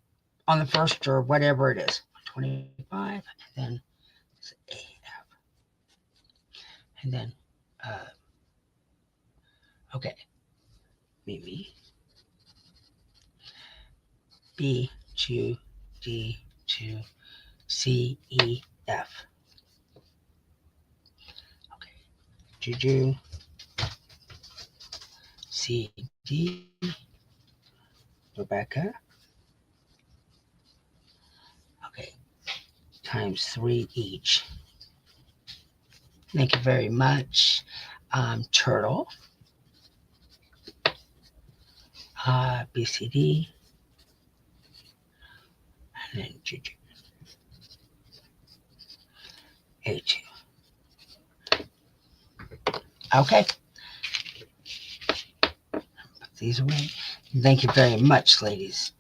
on the 1st or whatever it is. 25, and then AF. And then, okay, Mimi, B, 2, D, 2, C, E, F. Okay, Juju, C, D, Rebecca. Okay, times 3 each. Thank you very much. Turtle. BCD. And then Juju. A2. Okay. Put these away. Thank you very much, ladies.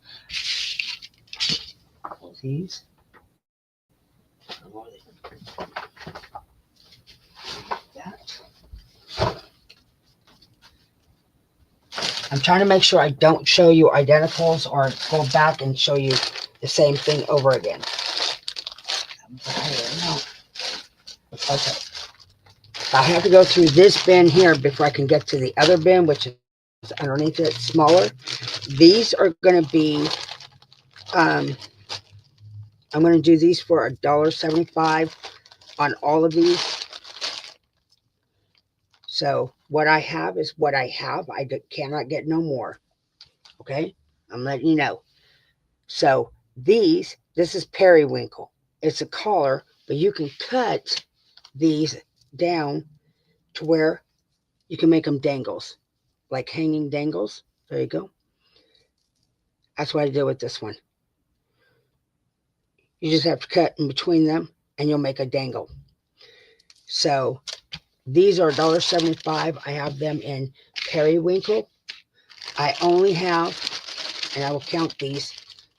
These. I'm trying to make sure I don't show you identicals or go back and show you the same thing over again. No. Okay. I have to go through this bin here before I can get to the other bin, which is underneath it, smaller. These are going to be, I'm going to do these for $1.75 on all of these. So what I have is what I have. I cannot get no more. Okay? I'm letting you know. So this is periwinkle. It's a collar, but you can cut these down to where you can make them dangles, like hanging dangles. There you go. That's what I did with this one. You just have to cut in between them and you'll make a dangle. So these are $1.75. I have them in periwinkle. I only have, and I will count these.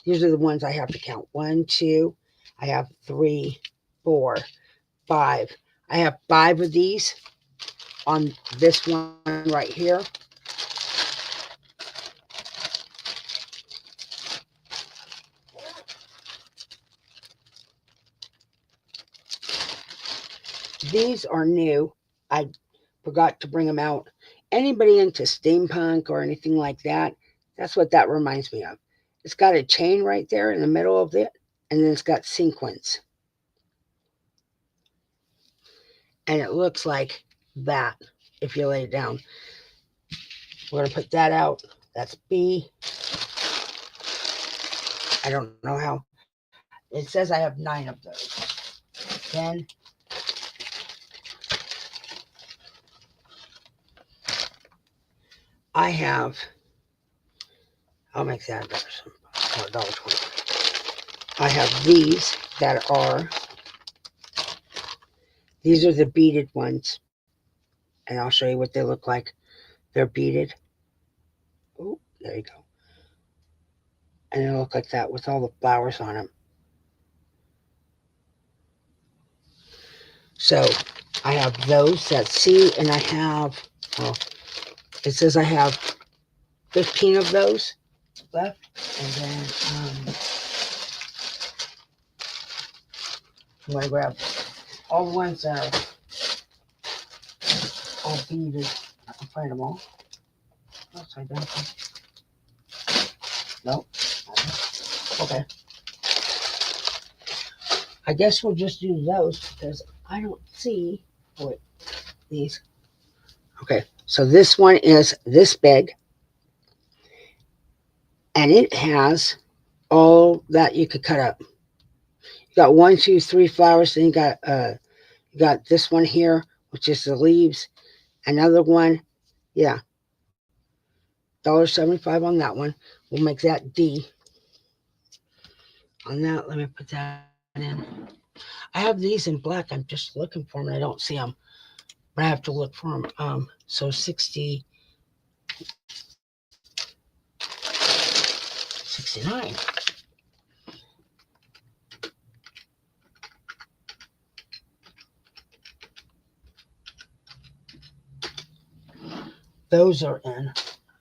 These are the ones I have to count. 1, 2, I have 3, 4, 5. I have 5 of these on this one right here. These are new. I forgot to bring them out. Anybody into steampunk or anything like that, that's what that reminds me of. It's got a chain right there in the middle of it, and then it's got sequins. And it looks like that if you lay it down. We're going to put that out. That's B. I don't know how. It says I have 9 of those. Then I have, I'll make that $1.20. I have these that are, these are the beaded ones. And I'll show you what they look like. They're beaded. Oh, there you go. And they look like that with all the flowers on them. So I have those, that's C, and I have, well, it says I have 15 of those left. And then I'm going to grab all the ones that are all beaded. I can find them all. Upside down. Nope. Okay. I guess we'll just do those because I don't see these. Okay, so this one is this big, and it has all that you could cut up. You got 1, 2, 3 flowers. Then you got this one here, which is the leaves. Another one, yeah, $1.75 on that one. We'll make that D. On that, let me put that in. I have these in black. I'm just looking for them. I don't see them, but I have to look for them. So 69. Those are in.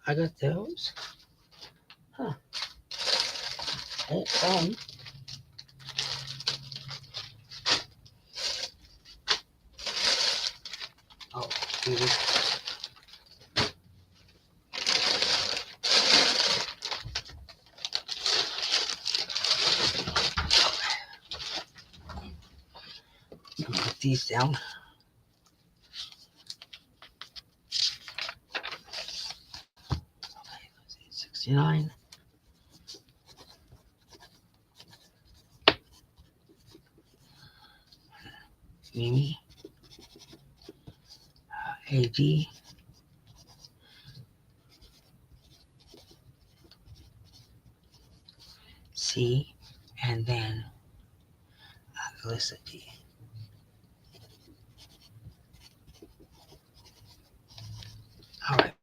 I got those. Huh. It's oh, maybe. Put these down. Okay, let's see, 69. Mimi. AD. C. And then Alyssa D. All right.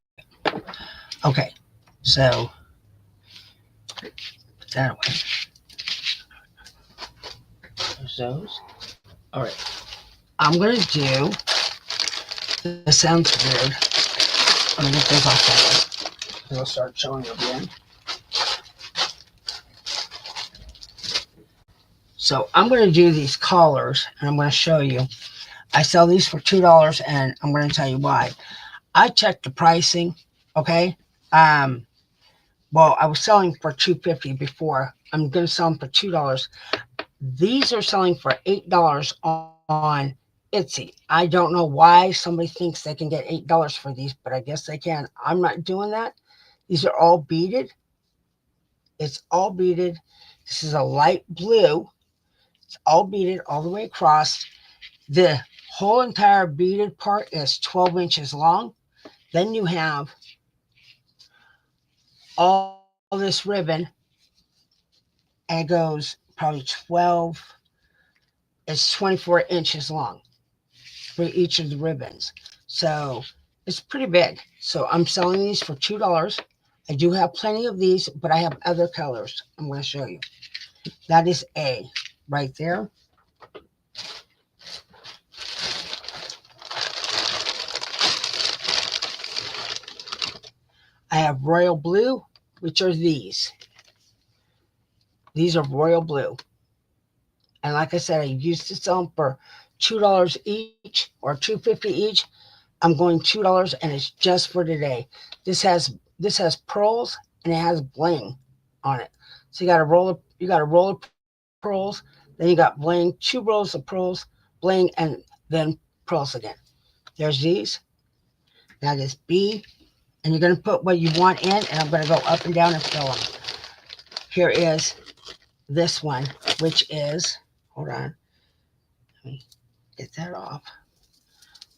Okay. So put that away. There's those. All right. I'm going to do, this sounds weird. I'm going to get those off of. I'll start showing you again. So I'm going to do these collars, and I'm going to show you. I sell these for $2, and I'm going to tell you why. I checked the pricing. Okay. Well, I was selling for $2.50 before. I'm going to sell them for $2. These are selling for $8 on Etsy. I don't know why somebody thinks they can get $8 for these, but I guess they can. I'm not doing that. These are all beaded. It's all beaded. This is a light blue. It's all beaded all the way across. The whole entire beaded part is 12 inches long. Then you have all this ribbon, and it goes probably 12, it's 24 inches long for each of the ribbons. So it's pretty big. So I'm selling these for $2. I do have plenty of these, but I have other colors I'm going to show you. That is A right there. I have royal blue, which are these. These are royal blue. And like I said, I used to sell them for $2 each or $2.50 each. I'm going $2, and it's just for today. This has pearls, and it has bling on it. So you got a roll of pearls, then you got bling, 2 rolls of pearls, bling, and then pearls again. There's these. That is B. And you're going to put what you want in, and I'm going to go up and down and fill them. Here is this one, which is, hold on, let me get that off.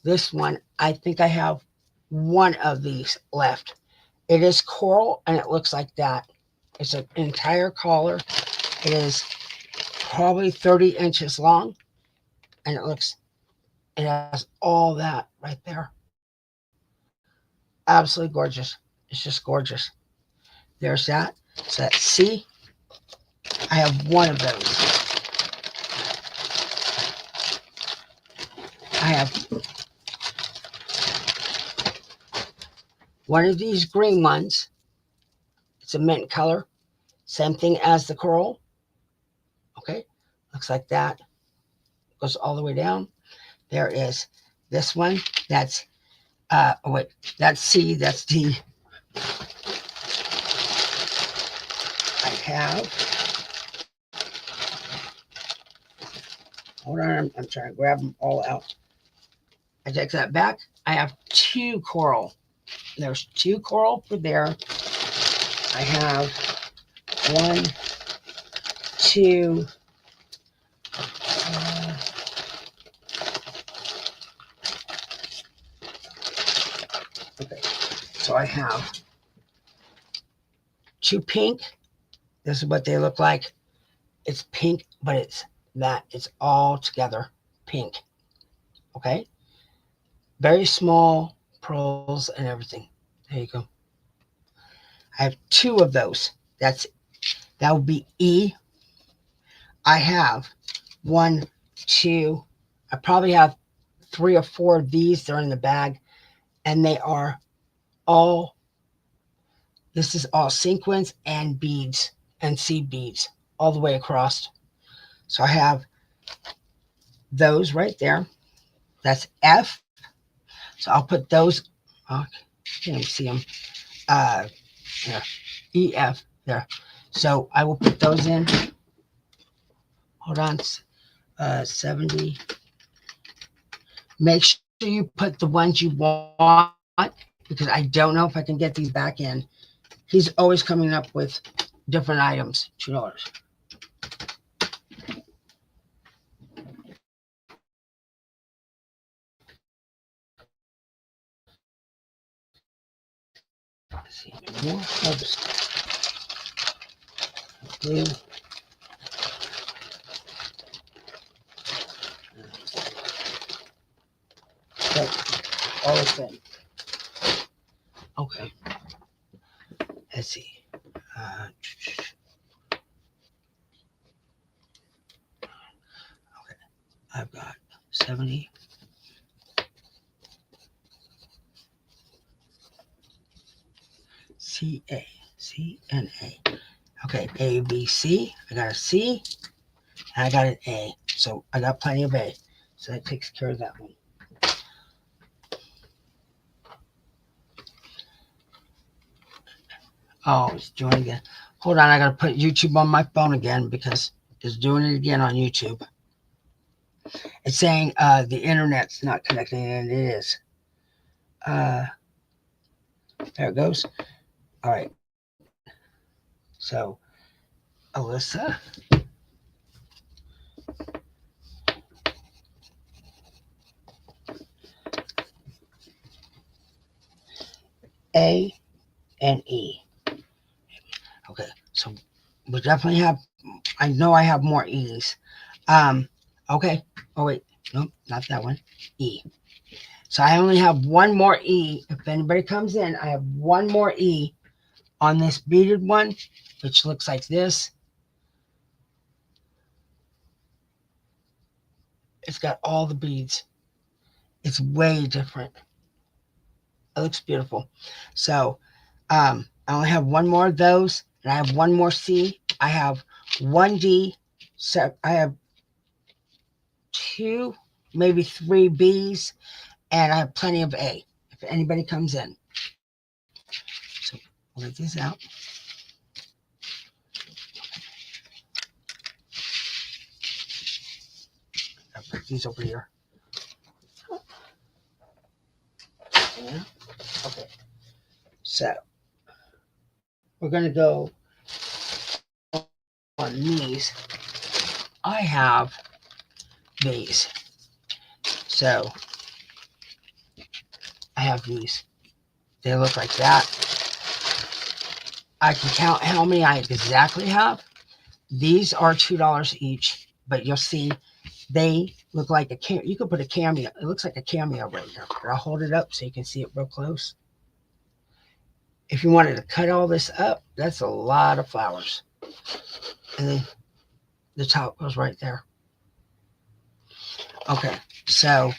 This one, I think I have one of these left. It is coral, and it looks like that. It's an entire collar. It is probably 30 inches long, and it has all that right there. Absolutely gorgeous. It's just gorgeous. There's that. So that's C. I have one of those. I have one of these green ones. It's a mint color. Same thing as the coral. Okay. Looks like that. Goes all the way down. There is this one. That's, oh wait, that's C. That's D. I have, hold on, I'm trying to grab them all out. I take that back. I have 2 coral. There's 2 coral for there. I have 1, 2, okay. So I have 2 pink. This is what they look like. It's pink, but it's all together pink. Okay. Very small pearls and everything. There you go. I have 2 of those. That would be E. I have 1, 2. I probably have 3 or 4 of these. They're in the bag, and they are all. This is all sequins and beads and seed beads all the way across. So I have those right there. That's F. So I'll put those. Oh, can't even see them. There. EF there. So I will put those in. Hold on. 70. Make sure you put the ones you want, because I don't know if I can get these back in. He's always coming up with different items. $2. Let's see, more hubs. Blue. Okay, all the same. Okay. Let's see. Okay. I've got 70. C and A. Okay, A, B, C. I got a C. And I got an A. So I got plenty of A. So that takes care of that one. Oh, it's doing it again. Hold on, I gotta put YouTube on my phone again because it's doing it again on YouTube. It's saying the internet's not connecting, and it is. There it goes. All right. So, Alyssa. A and E. Okay, so we definitely have, I know I have more E's. Okay. Oh, wait. Nope, not that one. E. So I only have one more E. If anybody comes in, I have one more E on this beaded one, which looks like this. It's got all the beads. It's way different. It looks beautiful. So I only have one more of those, and I have one more C. I have one D. So I have two, maybe three B's, and I have plenty of A if anybody comes in. So we'll get this out. I'll put these over here. Yeah. Okay. So we're going to go on these. I have these. So I have these. They look like that. I can count how many I exactly have. These are $2 each, but you'll see they look like a cameo. You could put a cameo. It looks like a cameo right here. I'll hold it up so you can see it real close. If you wanted to cut all this up, that's a lot of flowers. And then the top goes right there. Okay, so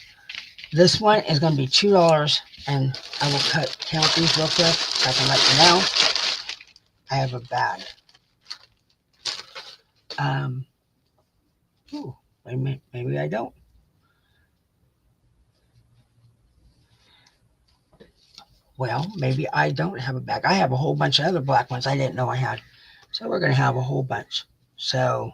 this one is going to be $2, and I will count these real quick so I can let you know. I have a bag. Ooh, wait a minute, maybe I don't. Well, maybe I don't have a bag. I have a whole bunch of other black ones I didn't know I had. So we're going to have a whole bunch. So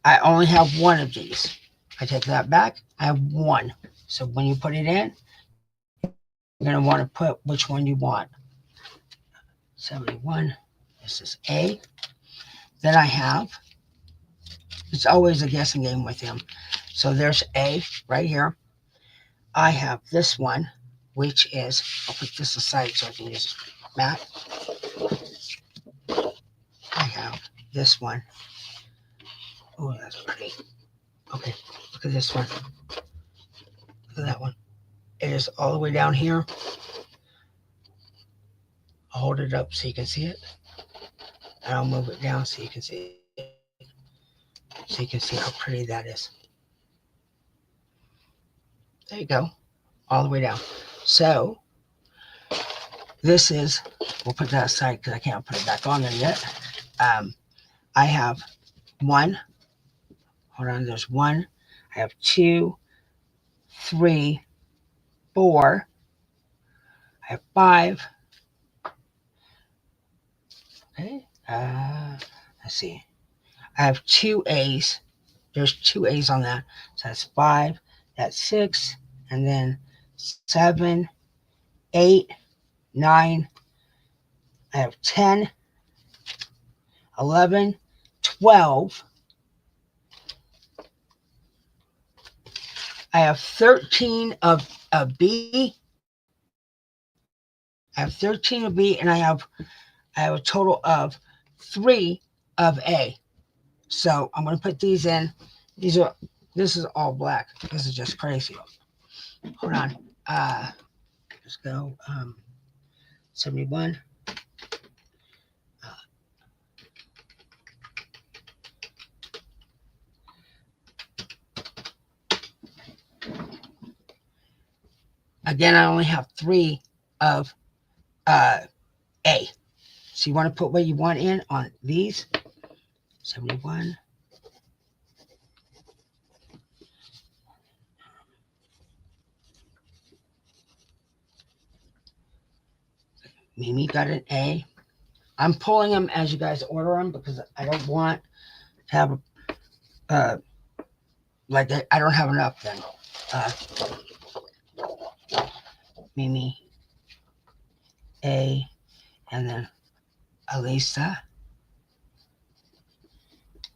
I only have one of these. I take that back. I have one. So when you put it in, you're going to want to put which one you want. 71. This is A. Then I have, it's always a guessing game with him. So there's A right here. I have this one, which is, I'll put this aside so I can use Matt. I have this one. Oh, that's pretty. Okay, look at this one. Look at that one. It is all the way down here. I'll hold it up so you can see it. And I'll move it down so you can see it. So you can see how pretty that is. There you go. All the way down. So this is, we'll put that aside because I can't put it back on there yet. I have one. Hold on, there's one. I have 2, 3, 4. I have 5. Okay. Let's see. I have 2 A's. There's 2 A's on that. So that's 5. That's 6. And then 7, 8, 9. I have 10, 11, 12. I have 13 of B. I have 13 of B, and I have a total of 3 of A. So I'm going to put these in. This is all black. This is just crazy. Hold on. Let's go. 71. Again, I only have 3 of A. So you want to put what you want in on these. 71. Mimi got an A. I'm pulling them as you guys order them because I don't want to have like I don't have enough then. Mimi A, and then Elisa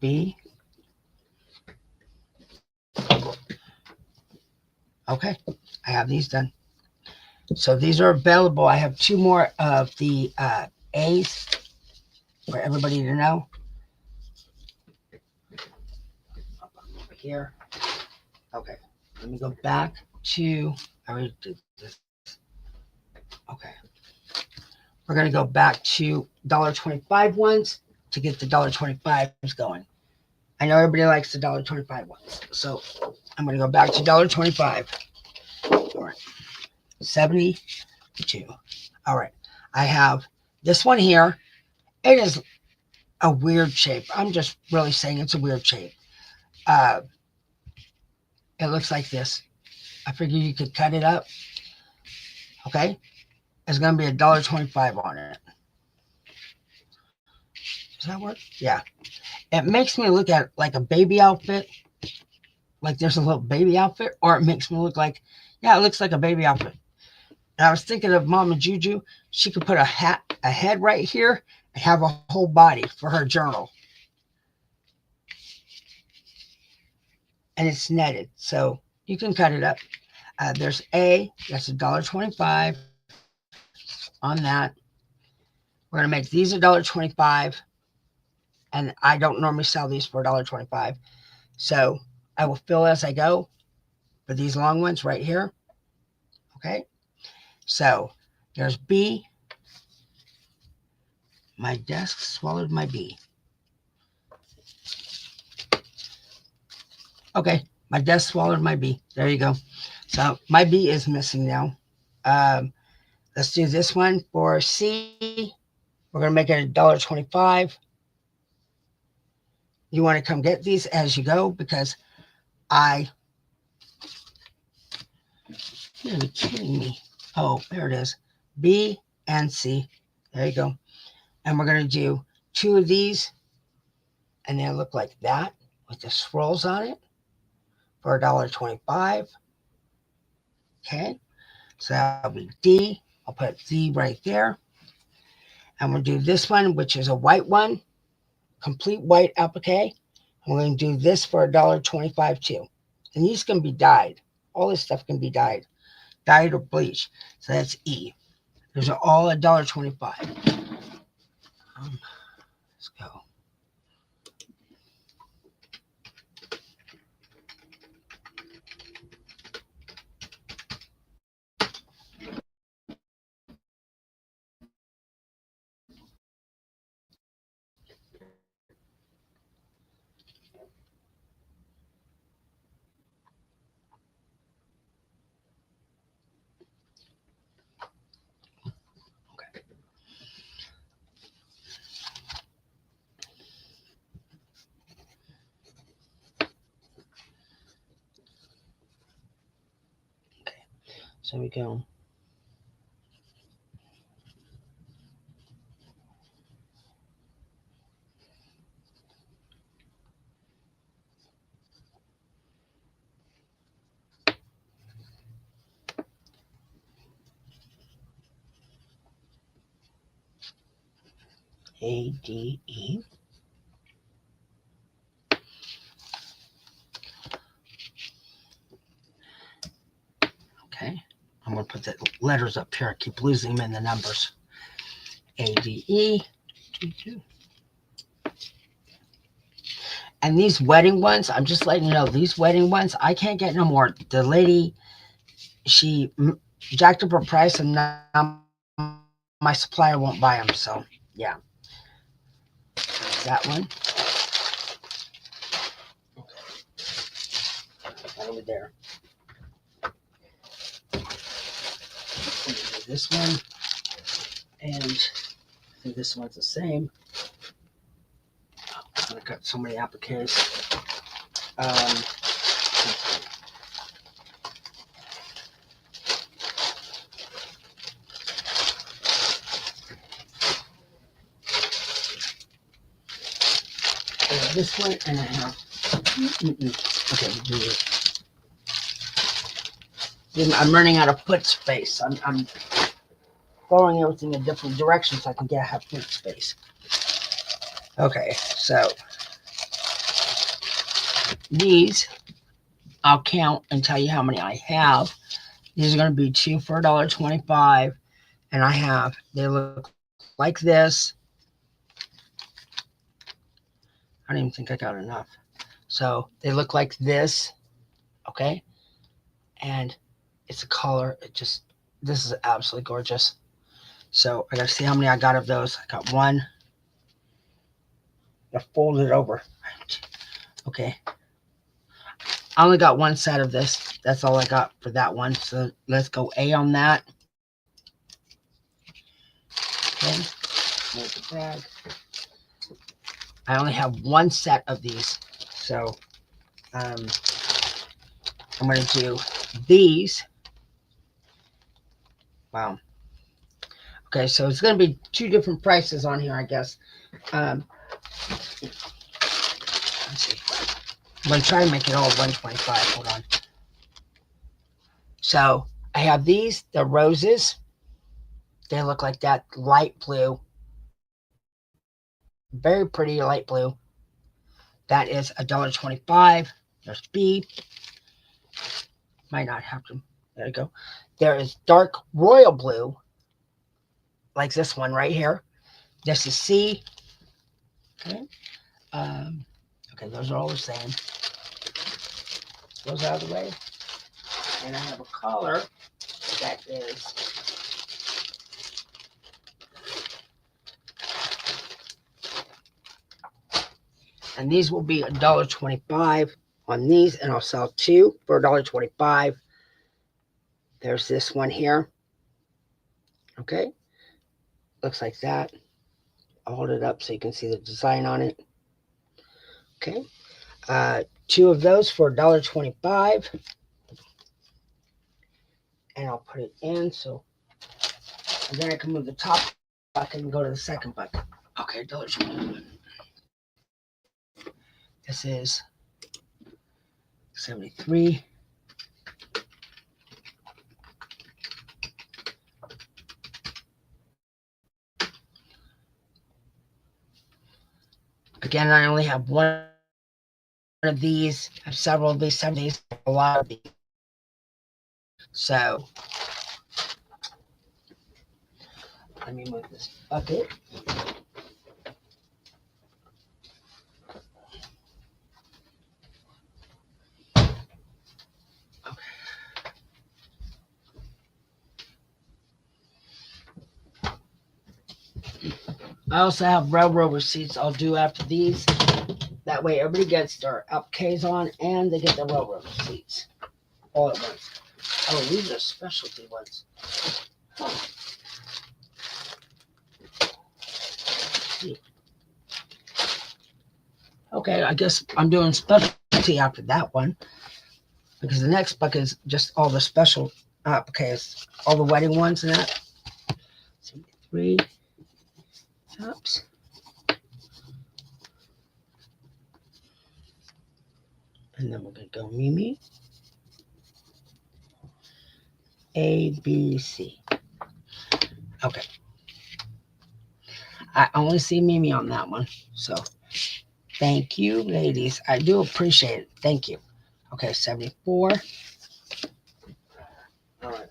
B. Okay, I have these done. So these are available. I have 2 more of the A's for everybody to know. Over here. Okay, let me go back to, I already did this. Okay. We're going to go back to $1.25 ones to get the $1.25s going. I know everybody likes the $1.25 ones. So I'm going to go back to $1.25. All right. 72. All right. I have this one here. It is a weird shape. I'm just really saying it's a weird shape. It looks like this. I figure you could cut it up. Okay. It's going to be $1.25 on it. Does that work? Yeah. It makes me look at like a baby outfit. Like there's a little baby outfit. Or it makes me look like, yeah, it looks like a baby outfit. And I was thinking of Mama Juju. She could put a head right here and have a whole body for her journal. And it's netted. So you can cut it up. There's A. That's $1.25 on that. We're going to make these $1.25. And I don't normally sell these for $1.25. So I will fill as I go for these long ones right here. Okay. So there's B. My desk swallowed my B. Okay. My desk swallowed my B. There you go. So my B is missing now. Let's do this one for C. We're going to make it $1.25. You want to come get these as you go because you're kidding me. Oh, there it is. B and C. There you go. And we're going to do 2 of these. And they look like that with the swirls on it for $1.25. Okay. So that'll be D. I'll put D right there. And we'll do this one, which is a white one. Complete white applique. And we're going to do this for $1.25 too. And these can be dyed. All this stuff can be dyed. Dyed or bleached. So that's E. Those are all $1.25. Let's go. So we go. A, D, E. Okay. I'm going to put the letters up here. I keep losing them in the numbers. A, D, E. And these wedding ones, I'm just letting you know, these wedding ones, I can't get no more. The lady, she jacked up her price and now my supplier won't buy them. So, yeah. There's that one. Right over there. This one. And I think this one's the same. I've got so many appliques. this one, and I have. Okay, do it. I'm running out of foot space. I'm throwing everything in different directions so I can have foot space. Okay, so these I'll count and tell you how many I have. These are going to be 2 for $1.25, and they look like this. I don't even think I got enough. So they look like this, okay? And it's a color. This is absolutely gorgeous. So I got to see how many I got of those. I got one. I fold it over. Okay. I only got one set of this. That's all I got for that one. So let's go A on that. Okay. Make the bag. I only have one set of these. So I'm going to do these. Wow. Okay, so it's going to be 2 different prices on here, I guess. Let's see. I'm going to try and make it all 125. Hold on. So I have these, the roses. They look like that light blue. Very pretty light blue. That is $1.25. There's B. Might not have to. There you go. There is dark royal blue, like this one right here. This is C. Okay. Okay, those are all the same. Those out of the way. And I have a color that is and these will be $1.25 on these, and I'll sell 2 for $1.25. There's this one here. Okay. Looks like that. I'll hold it up so you can see the design on it. Okay. 2 of those for $1.25. And I'll put it in and then I can move the top bucket and go to the second bucket. Okay, $1.25. This is 73. Again, I only have one of these. I have several of these, a lot of these. So let me move this bucket. I also have railroad receipts I'll do after these. That way everybody gets their appliques on and they get their railroad receipts all at once. Oh, these are specialty ones. Huh. Okay, I guess I'm doing specialty after that one. Because the next bucket is just all the special appliques, all the wedding ones and that. 3 tops. And then we're going to go Mimi. A, B, C. Okay. I only see Mimi on that one. So, thank you, ladies. I do appreciate it. Thank you. Okay, 74. All right.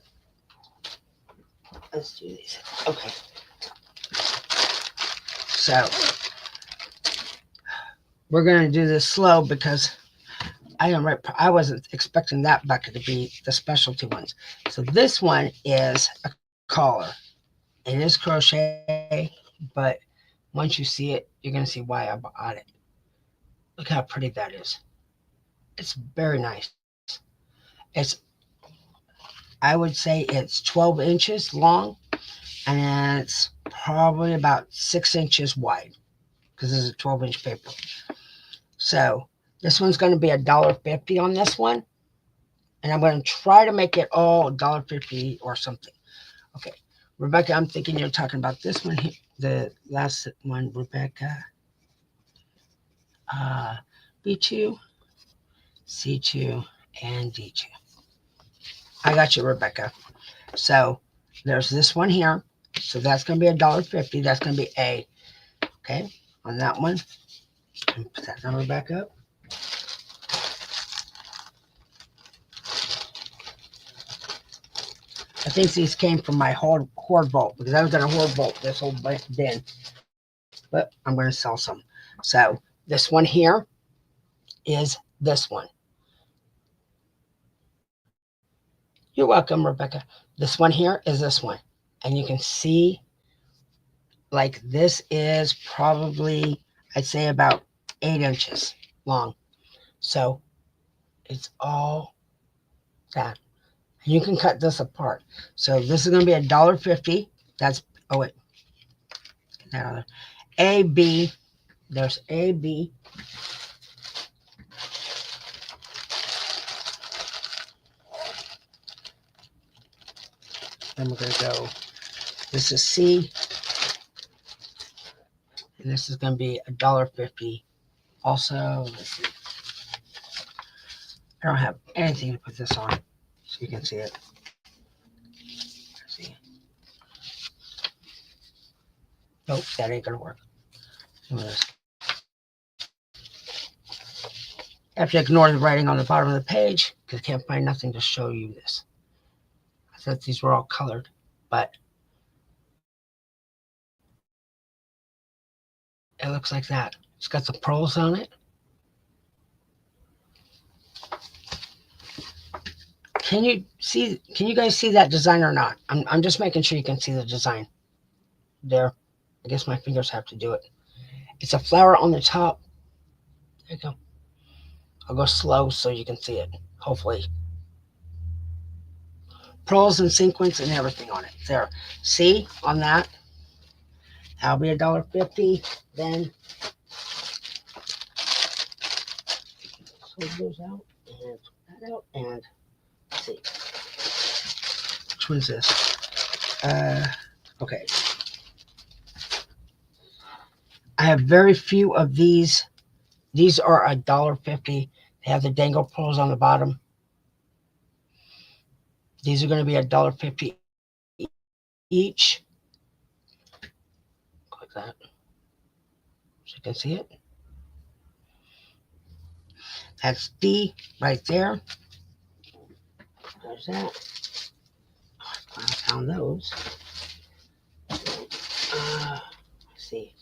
Let's do these. Okay. So, we're going to do this slow because I wasn't expecting that bucket to be the specialty ones. So this one is a collar. It is crochet, but once you see it, you're going to see why I bought it. Look how pretty that is. It's very nice. I would say it's 12 inches long, and it's probably about 6 inches wide because this is a 12-inch paper. So this one's going to be $1.50 on this one. And I'm going to try to make it all $1.50 or something. Okay. Rebecca, I'm thinking you're talking about this one here. The last one, Rebecca. B2, C2, and D2. I got you, Rebecca. So there's this one here. So that's going to be $1.50. That's going to be A. Okay. On that one, put that number back up. I think these came from my hoard vault because I was going to hoard vault this whole bin. But I'm going to sell some. So this one here is this one. You're welcome, Rebecca. This one here is this one. And you can see, like, this is probably, I'd say, about 8 inches long. So it's all that. And you can cut this apart. So this is going to be $1.50. That's, oh wait, get that out of there. A, B, there's A, B. Then we're going to go, this is C. And this is going to be $1.50. Also, let's see. I don't have anything to put this on so you can see it. Let's see. Nope, that ain't going to work. Look at this. I have to ignore the writing on the bottom of the page because I can't find nothing to show you this. I thought these were all colored, but it looks like that. It's got the pearls on it. Can you guys see that design or not? I'm just making sure you can see the design. There. I guess my fingers have to do it. It's a flower on the top. There you go. I'll go slow so you can see it, hopefully. Pearls and sequins and everything on it. There. See on that? That'll be $1.50. Then so goes out and put that out and let's see. Which one's this? Okay. I have very few of these. These are $1.50. They have the dangle pearls on the bottom. These are going to be $1.50 each. Click that so you can see it. That's D right there. There's that. I found those. Let's see.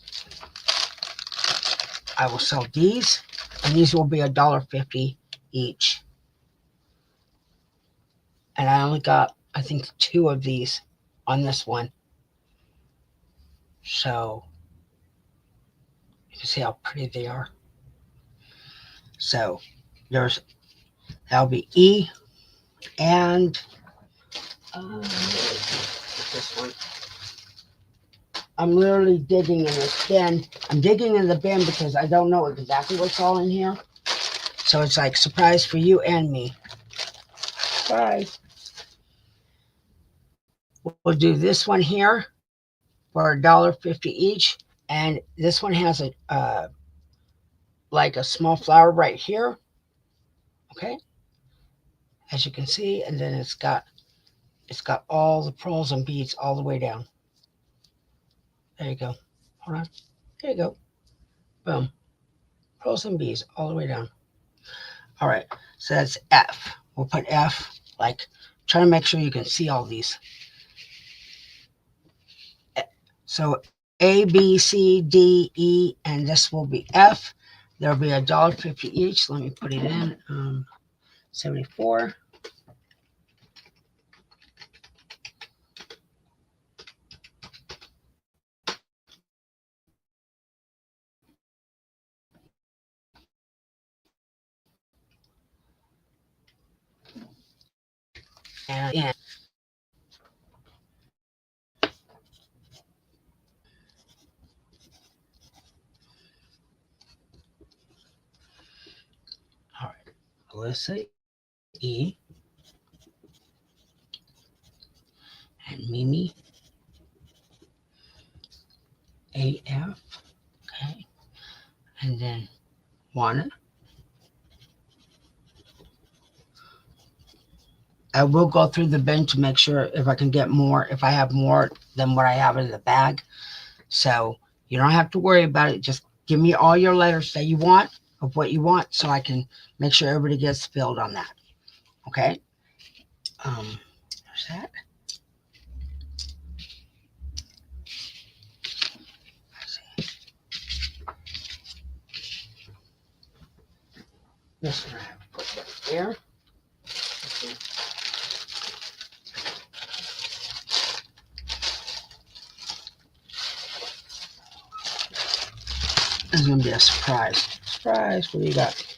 I will sell these, and these will be $1.50 each. And I only got, I think, 2 of these on this one. So you can see how pretty they are. So that'll be E, and this one. I'm literally digging in this bin. I'm digging in the bin because I don't know exactly what's all in here. So it's like surprise for you and me. Surprise. We'll do this one here for $1.50 each. And this one has a like a small flower right here. Okay. As you can see, and then it's got all the pearls and beads all the way down. There you go. Hold on. There you go. Boom. Pearls and beads all the way down. All right. So that's F. We'll put F, like, try to make sure you can see all these. So A, B, C, D, E, and this will be F. There'll be $1.50 each. Let me put it in. 74. And yeah. All right. Let's say E. And Mimi. AF. Okay. And then One. I will go through the bin to make sure if I can get more, if I have more than what I have in the bag. So you don't have to worry about it. Just give me all your letters that you want of what you want so I can make sure everybody gets filled on that. Okay? There's that. This one I have to put right there. This is going to be a surprise. Surprise, what do you got?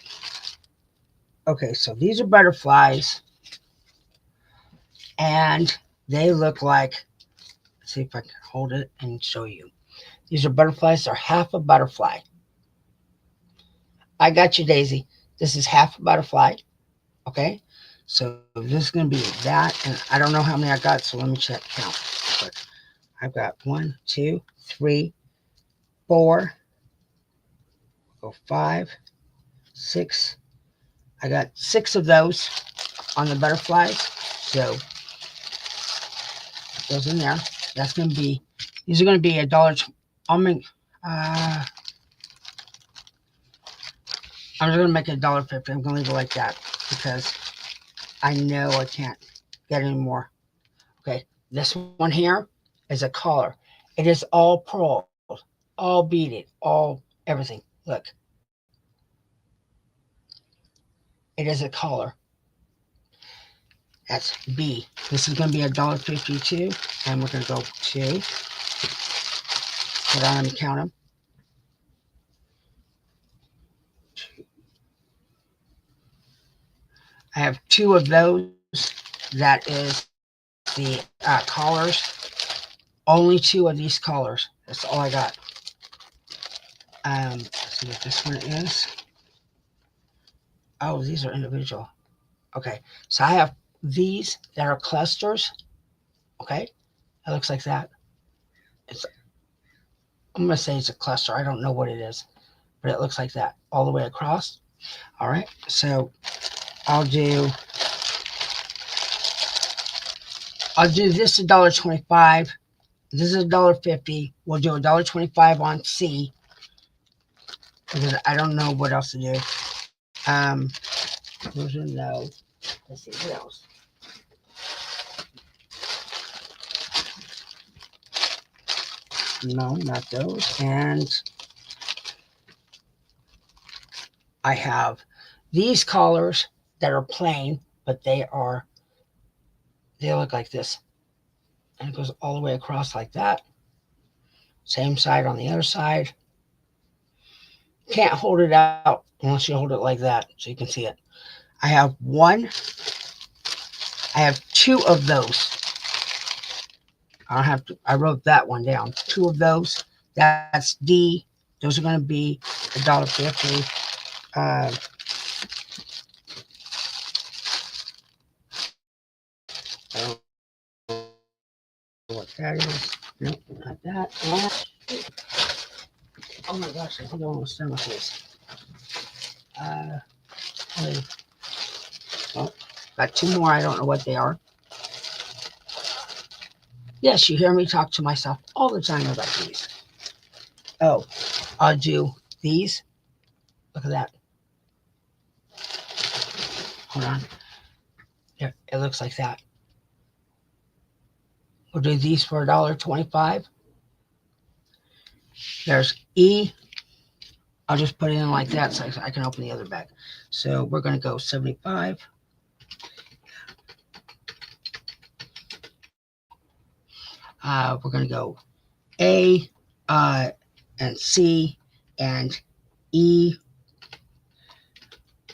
Okay, so these are butterflies. And they look like, let's see if I can hold it and show you. These are butterflies. They're half a butterfly. I got you, Daisy. This is half a butterfly. Okay, so this is going to be that. And I don't know how many I got, so let me check count. But I've got 1, 2, 3, 4, 5, 6. I got 6 of those on the butterflies. So those in there. That's going to be, these are going to be $1. I'll make, I'm just going to make it $1.50. I'm going to leave it like that because I know I can't get any more. Okay, this one here is a collar. It is all pearl, all beaded, all everything. Look, it is a collar. That's B. This is going to be $1.52, and we're going to go 2. Hold on, let me count them. I have 2 of those. That is the collars. Only 2 of these collars. That's all I got. Let's see what this one is. Oh, these are individual. Okay, so I have these that are clusters. Okay, it looks like that. I'm going to say it's a cluster. I don't know what it is, but it looks like that all the way across. All right, so I'll do this $1.25. This is $1.50. We'll do $1.25 on C because I don't know what else to do. Those are no. Let's see what else. No, not those. And I have these collars that are plain, but they look like this. And it goes all the way across like that. Same side on the other side. Can't hold it out unless you hold it like that so you can see it. I have 2 of those. I wrote that one down. 2 of those. That's D. Those are going to be $1.50. I don't know what that is. Nope, not that. Oh my gosh, I think I almost done with this. Oh, got 2 more. I don't know what they are. Yes, you hear me talk to myself all the time about these. Oh, I'll do these. Look at that. Hold on. There, it looks like that. We'll do these for $1.25. There's E. I'll just put it in like that so I can open the other bag. So we're going to go 75. We're going to go A and C and E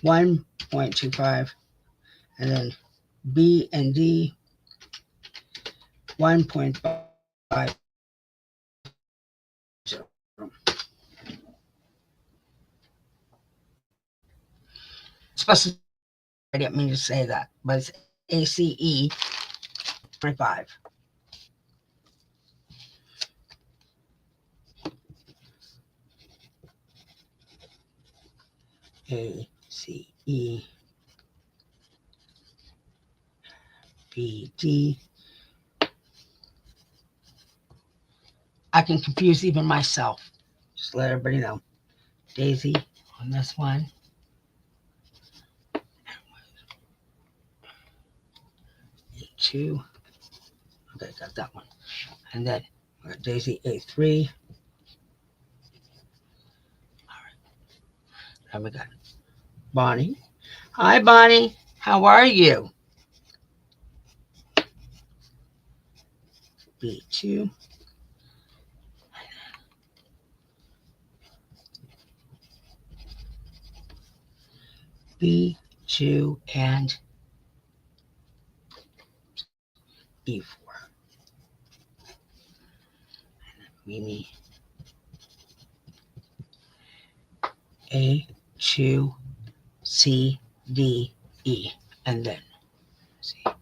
1.25, and then B and D 1.5. Supposed to, I didn't mean to say that, but it's ACE 25. A, C, E, B, D. I can confuse even myself. Just let everybody know. Daisy on this one. A2. Okay, got that one. And then Daisy A3. All right. Then we got Bonnie. Hi, Bonnie. How are you? B2. B2 and E4. Mimi. A2, C, D, E. And then, see. I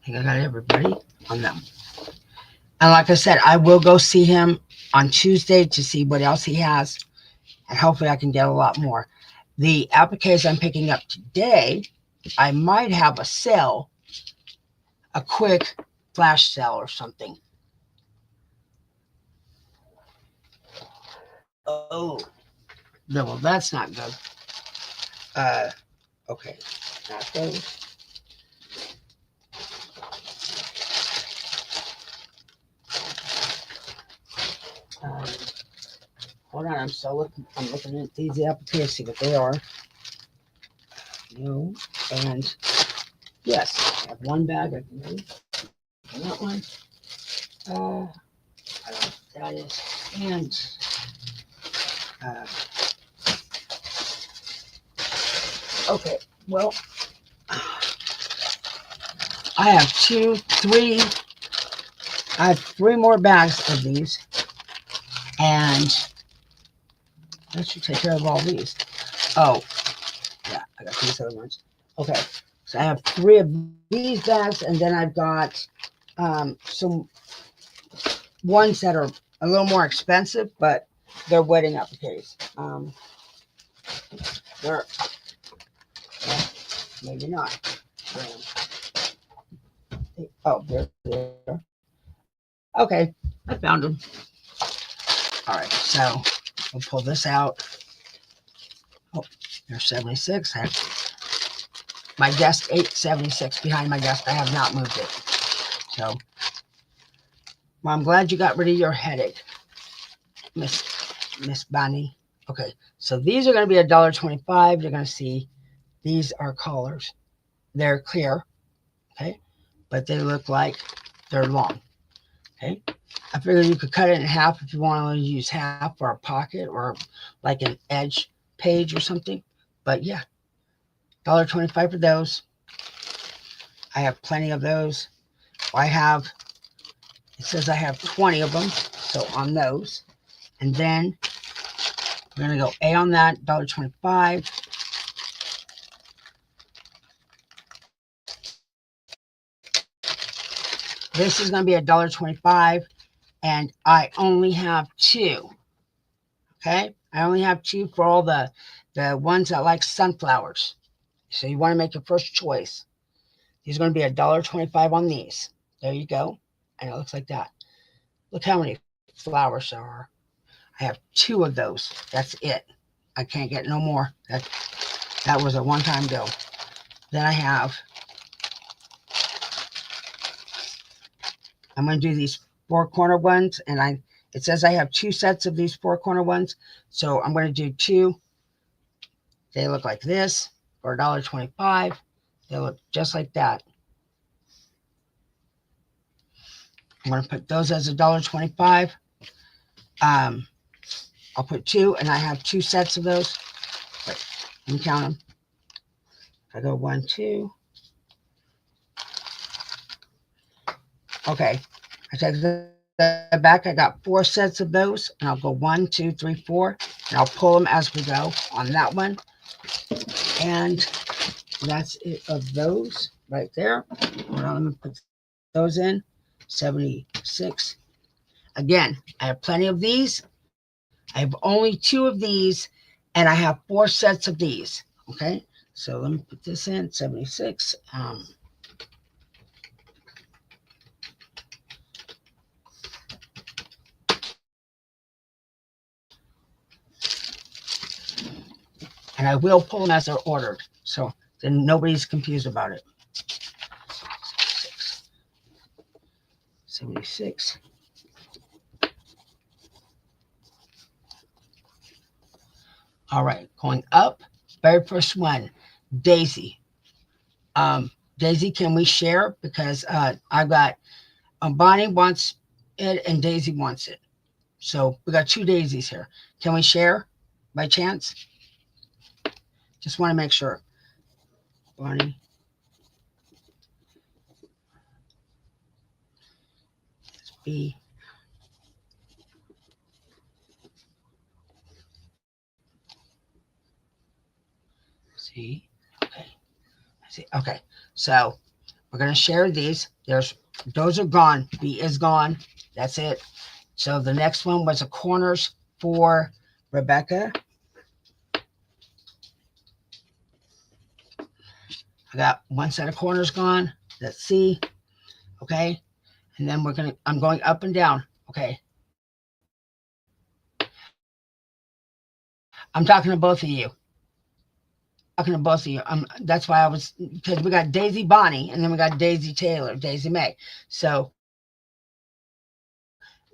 think I got everybody on them. And like I said, I will go see him on Tuesday to see what else he has. And hopefully I can get a lot more. The appliques I'm picking up today, I might have a sale, a quick flash sale or something. Oh, no, well, that's not good. Okay, not those. Hold on, I'm still looking. I'm looking at these appliques, see what they are. No, and yes, I have one bag. I can use that one. I don't know what that is. And okay, well, I have I have three more bags of these, and that should take care of all these. Oh, yeah, I got these other ones. Okay, so I have three of these bags, and then I've got some ones that are a little more expensive, but they're wedding appliques. They're, well, maybe not. Oh, there. Okay, I found them. All right, so we'll pull this out. Oh, there's 76. I have my desk 876 behind my desk. I have not moved it. So, well, I'm glad you got rid of your headache, Miss Bonnie. Okay, so these are going to be $1.25. You're going to see these are collars. They're clear, okay, but they look like they're long, okay. I figured you could cut it in half if you want to use half for a pocket or like an edge page or something. But yeah, $1.25 for those. I have plenty of those. It says I have 20 of them, so on those. And then we're going to go A on that, $1.25. This is going to be $1.25, and I only have two. Okay, I only have two for all the ones that like sunflowers. So you want to make your first choice. These are going to be $1.25 on these. There you go, and it looks like that. Look how many flowers there are. I have two of those. That's it. I can't get no more. That was a one-time deal. Then I'm going to do these four-corner ones, and it says I have two sets of these four-corner ones, so I'm going to do two. They look like this for $1.25. They look just like that. I'm going to put those as $1.25. I'll put two, and I have two sets of those. Wait, let me count them. I go 1, 2. Okay, I take the back. I got 4 sets of those, and I'll go 1, 2, 3, 4, and I'll pull them as we go on that one. And that's it of those right there. Hold on, let me put those in. 76. Again, I have plenty of these. I have only 2 of these, And I have 4 sets of these. Okay, so let me put this in 76. And I will pull them as they're ordered, so then nobody's confused about it. 76. All right, going up. Very first one, Daisy. Daisy, can we share? Because I've got Bonnie wants it and Daisy wants it. So we got 2 daisies here. Can we share by chance? Just want to make sure. Bonnie. B. C. Okay. See. Okay. So we're going to share these. Those are gone. B is gone. That's it. So the next one was the corners for Rebecca. I got 1 set of corners gone. That's C. Okay. And then I'm going up and down. Okay. I'm talking to both of you. That's why I was, because we got Daisy Bonnie and then we got Daisy Taylor, Daisy May. So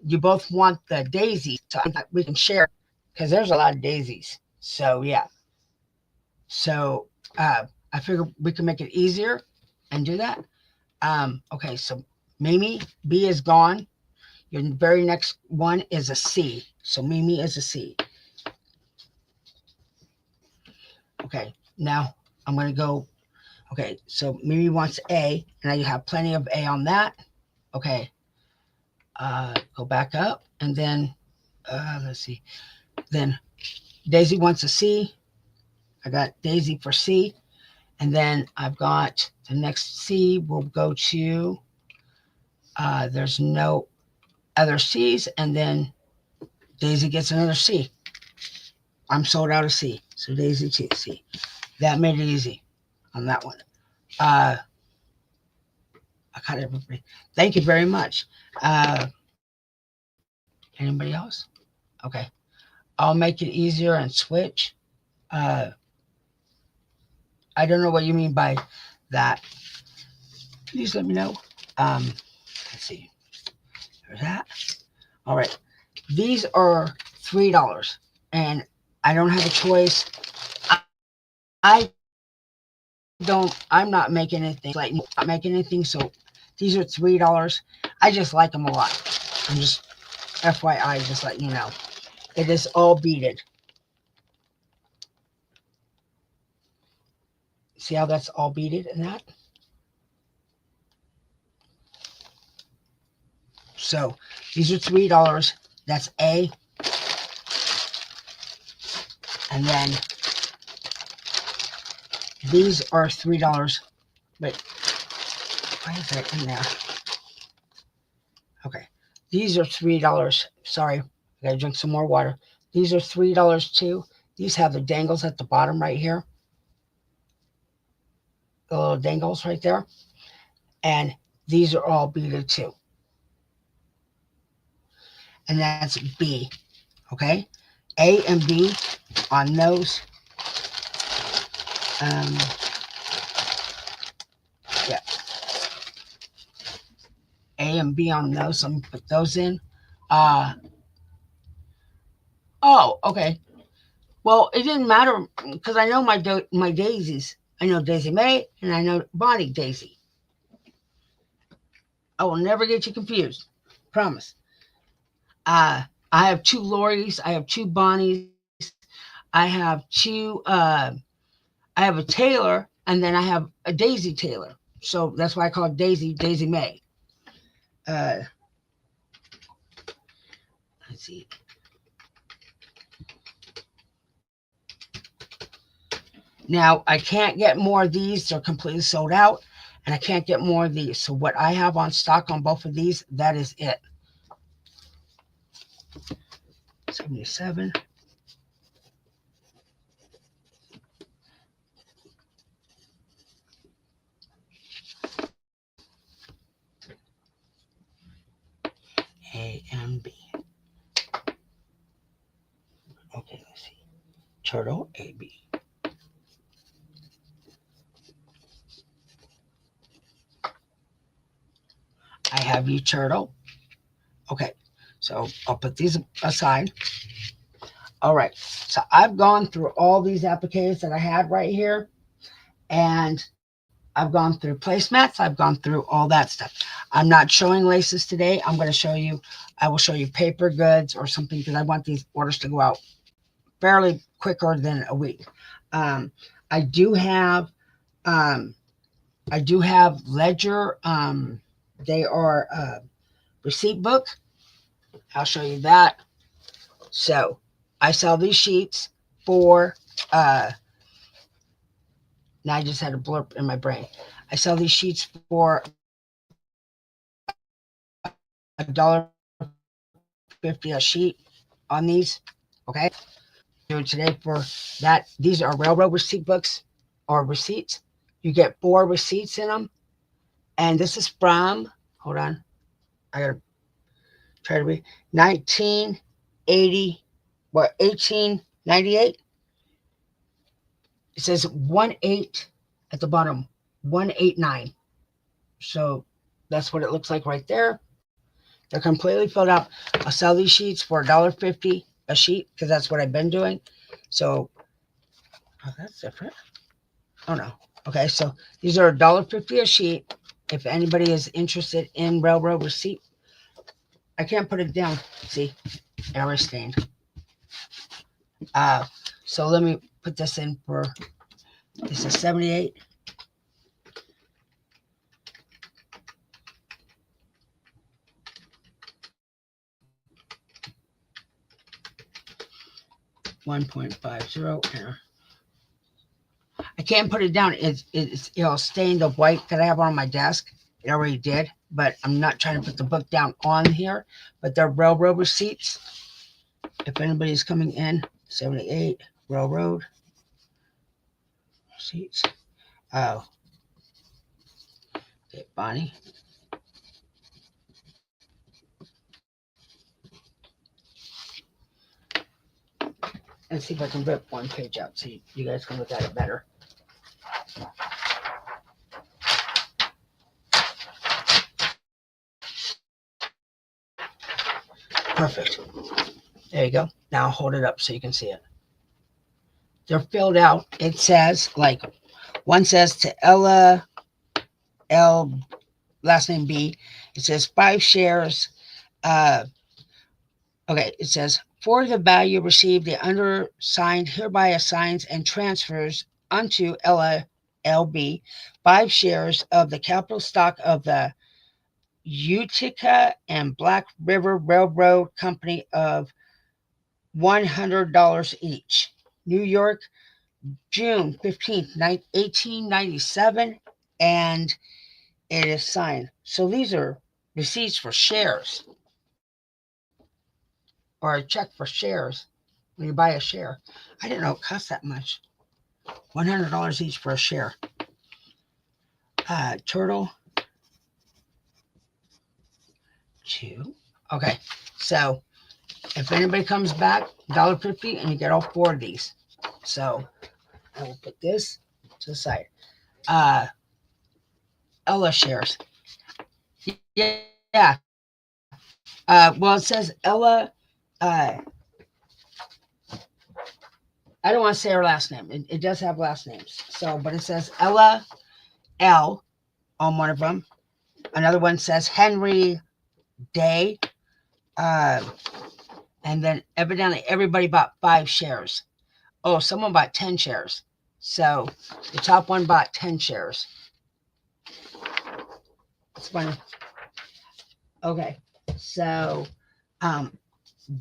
you both want the daisy, so we can share because there's a lot of daisies. So yeah. So I figure we can make it easier and do that. Okay, so Mimi, B is gone. Your very next one is a C. So Mimi is a C. Okay, now I'm going to go. Okay, so Mimi wants A, and now you have plenty of A on that. Okay, go back up, and then let's see. Then Daisy wants a C. I got Daisy for C. And then I've got the next C will go to, there's no other C's. And then Daisy gets another C. I'm sold out of C. So Daisy to C. That made it easy on that one. I got everybody. Thank you very much. Anybody else? Okay. I'll make it easier and switch. I don't know what you mean by that. Please let me know. Let's see. There's that. All right. These are $3, and I don't have a choice. I'm not making anything so these are $3. I just like them a lot. I'm just FYI, just letting you know. It is all beaded. See how that's all beaded in that? So these are $3. That's A. And then these are $3. Wait, why is that in there? Okay, these are $3. Sorry, I gotta drink some more water. These are $3 too. These have the dangles at the bottom right here. The little dangles right there. And these are all beaded too. And that's B. Okay, A and B on those. Yeah. A and B on those. So I'm gonna put those in. Oh, okay. Well, it didn't matter because I know my daisies. I know Daisy May and I know Bonnie Daisy. I will never get you confused. Promise. I have 2 Loris. I have 2 Bonnies. I have 2. I have a Taylor, and then I have a Daisy Taylor. So that's why I call it Daisy May. Let's see. Now I can't get more of these. They're completely sold out, and I can't get more of these. So what I have on stock on both of these, that is it. 77. AMB. Okay, let's see. Turtle AB. I have you, turtle. Okay, so I'll put these aside. All right, so I've gone through all these appliques that I had right here, and I've gone through placemats. I've gone through all that stuff. I'm not showing laces today. I'm going to show you, I will show you paper goods or something because I want these orders to go out fairly quicker than a week. I do have ledger. They are receipt book. I'll show you that. So I sell these sheets for now I just had a blurb in my brain. I sell these sheets for $1.50 a sheet on these. Okay. Doing today for that. These are railroad receipt books or receipts. You get 4 receipts in them. And this is from, hold on, I gotta try to read, 1898. It says 18 at the bottom, 189. So that's what it looks like right there. They're completely filled out. I'll sell these sheets for $1.50 a sheet because that's what I've been doing. So, oh, that's different. Oh no. Okay, so these are $1.50 a sheet. If anybody is interested in railroad receipt, I can't put it down. See, error stained. So let me put this in for, this is 78. $1.50. I can't put it down. It's stained the white that I have on my desk. It already did, but I'm not trying to put the book down on here. But they're railroad receipts. If anybody's coming in, 78 railroad receipts. Oh, okay, Bonnie. Let's see if I can rip one page out so you guys can look at it better. Perfect. There you go. Now I'll hold it up so you can see it. They're filled out. It says, like, one says to Ella L, last name B. It says 5 shares. Okay, it says, for the value received, the undersigned hereby assigns and transfers unto Ella LB 5 shares of the capital stock of the Utica and Black River Railroad Company of $100 each. New York, June 15th, 1897, and it is signed. So these are receipts for shares, or a check for shares when you buy a share. I didn't know it cost that much. $100 each for a share. Turtle 2. Okay, so if anybody comes back, $1.50, and you get all 4 of these. So I will put this to the side. Ella shares. Yeah. Well, it says Ella. I don't want to say her last name. It does have last names. So, but it says Ella L on one of them. Another one says Henry Day. And then evidently everybody bought 5 shares. Oh, someone bought 10 shares. So the top one bought 10 shares. It's funny. Okay. So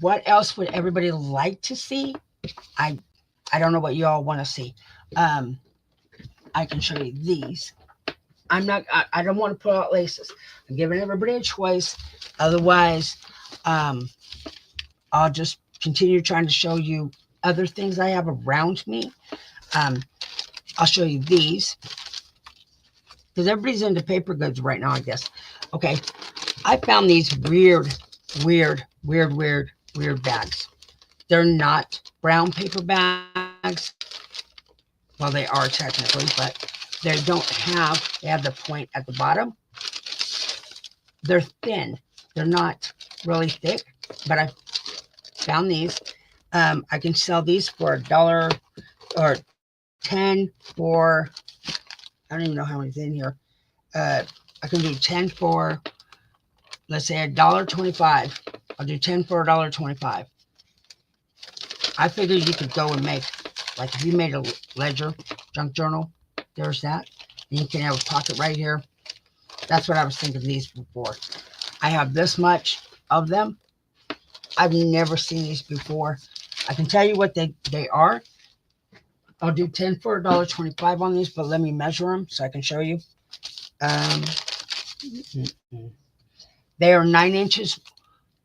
what else would everybody like to see? I don't know what you all want to see. I can show you these. I don't want to put out laces. I'm giving everybody a choice. Otherwise, I'll just continue trying to show you other things I have around me. I'll show you these because everybody's into paper goods right now, I guess. Okay, I found these weird weird, weird, weird, weird bags. They're not brown paper bags. Well, they are technically, but they don't have, they have the point at the bottom. They're thin. They're not really thick, but I found these. I can sell these for $1 or 10 for, I don't even know how many's in here. I can do 10 for, let's say $1.25. I'll do 10 for $1.25. I figured you could go and make, like if you made a ledger, junk journal, there's that. And you can have a pocket right here. That's what I was thinking of these before. I have this much of them. I've never seen these before. I can tell you what they are. I'll do 10 for $1.25 on these, but let me measure them so I can show you. They are 9 inches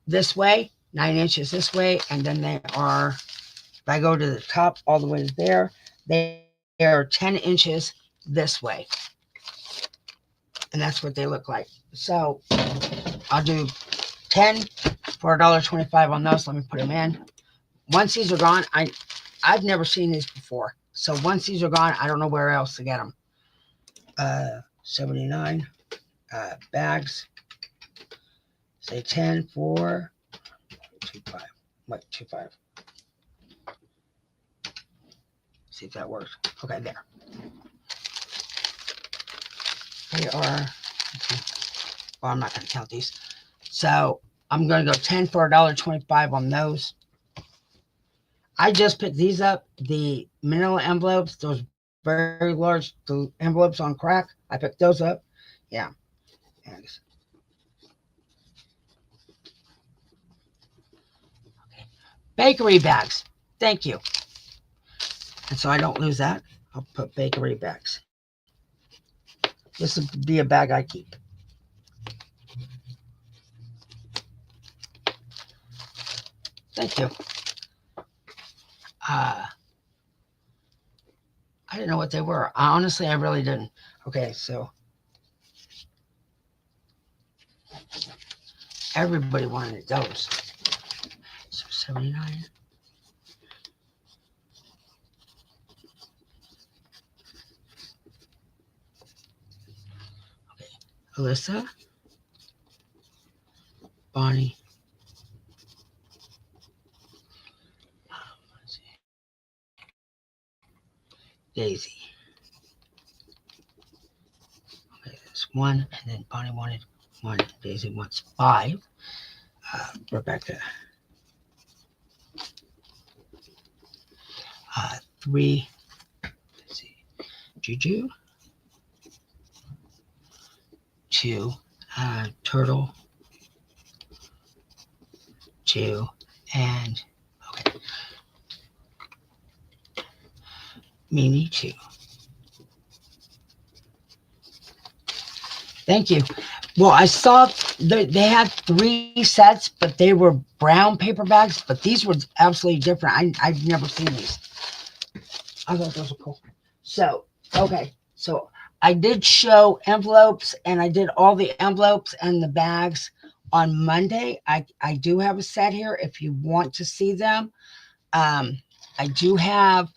this way, 9 inches this way, and then they are, if I go to the top all the way to there, they are 10 inches this way. And that's what they look like. So I'll do 10 for $1.25 on those. Let me put them in. Once these are gone, I've never seen these before. So once these are gone, I don't know where else to get them. 79 bags. Say 10 for 25. Wait, 25. See if that works. Okay, there. They are, well, I'm not going to count these. So I'm going to go 10 for $1.25 on those. I just picked these up, the manila envelopes, those very large envelopes on crack. I picked those up. Yeah. And okay. Bakery bags. Thank you. And so I don't lose that. I'll put bakery bags. This would be a bag I keep. Thank you. I didn't know what they were. Honestly, I really didn't. Okay, so everybody wanted those. So 79. Okay, Alyssa, Bonnie. Daisy. Okay, that's 1, and then Bonnie wanted 1. Daisy wants 5. Rebecca. 3. Let's see. Juju. 2. Turtle. 2. And okay. Mimi 2. Thank you. Well, I saw they had 3 sets, but they were brown paper bags, but these were absolutely different. I've never seen these. I thought those were cool. So, okay. So I did show envelopes, and I did all the envelopes and the bags on Monday. I do have a set here if you want to see them. I did have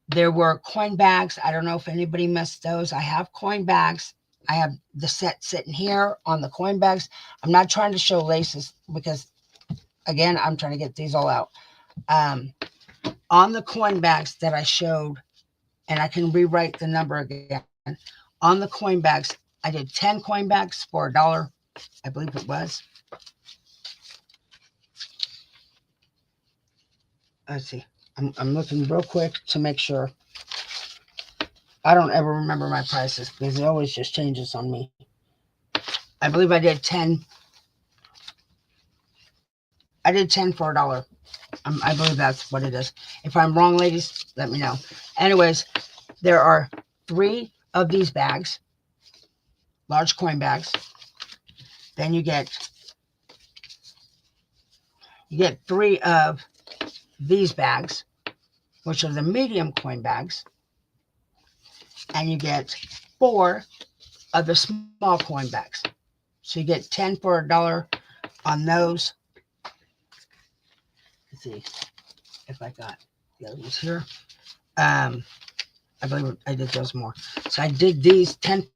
there were coin bags. I don't know if anybody missed those. I have coin bags. I have the set sitting here on the coin bags. I'm not trying to show laces because, again, I'm trying to get these all out. On the coin bags that I showed, and I can rewrite the number again. On the coin bags, I did 10 coin bags for $1, I believe it was. Let's see. I'm looking real quick to make sure. I don't ever remember my prices because it always just changes on me. I believe I did 10. I did 10 for $1. I believe that's what it is. If I'm wrong, ladies, let me know. Anyways, there are 3 of these bags, large coin bags. Then you get 3 of these bags, which are the medium coin bags. And you get 4 of the small coin bags. So you get 10 for $1 on those. Let's see if I got the other ones here. I believe I did those more. So I did these 10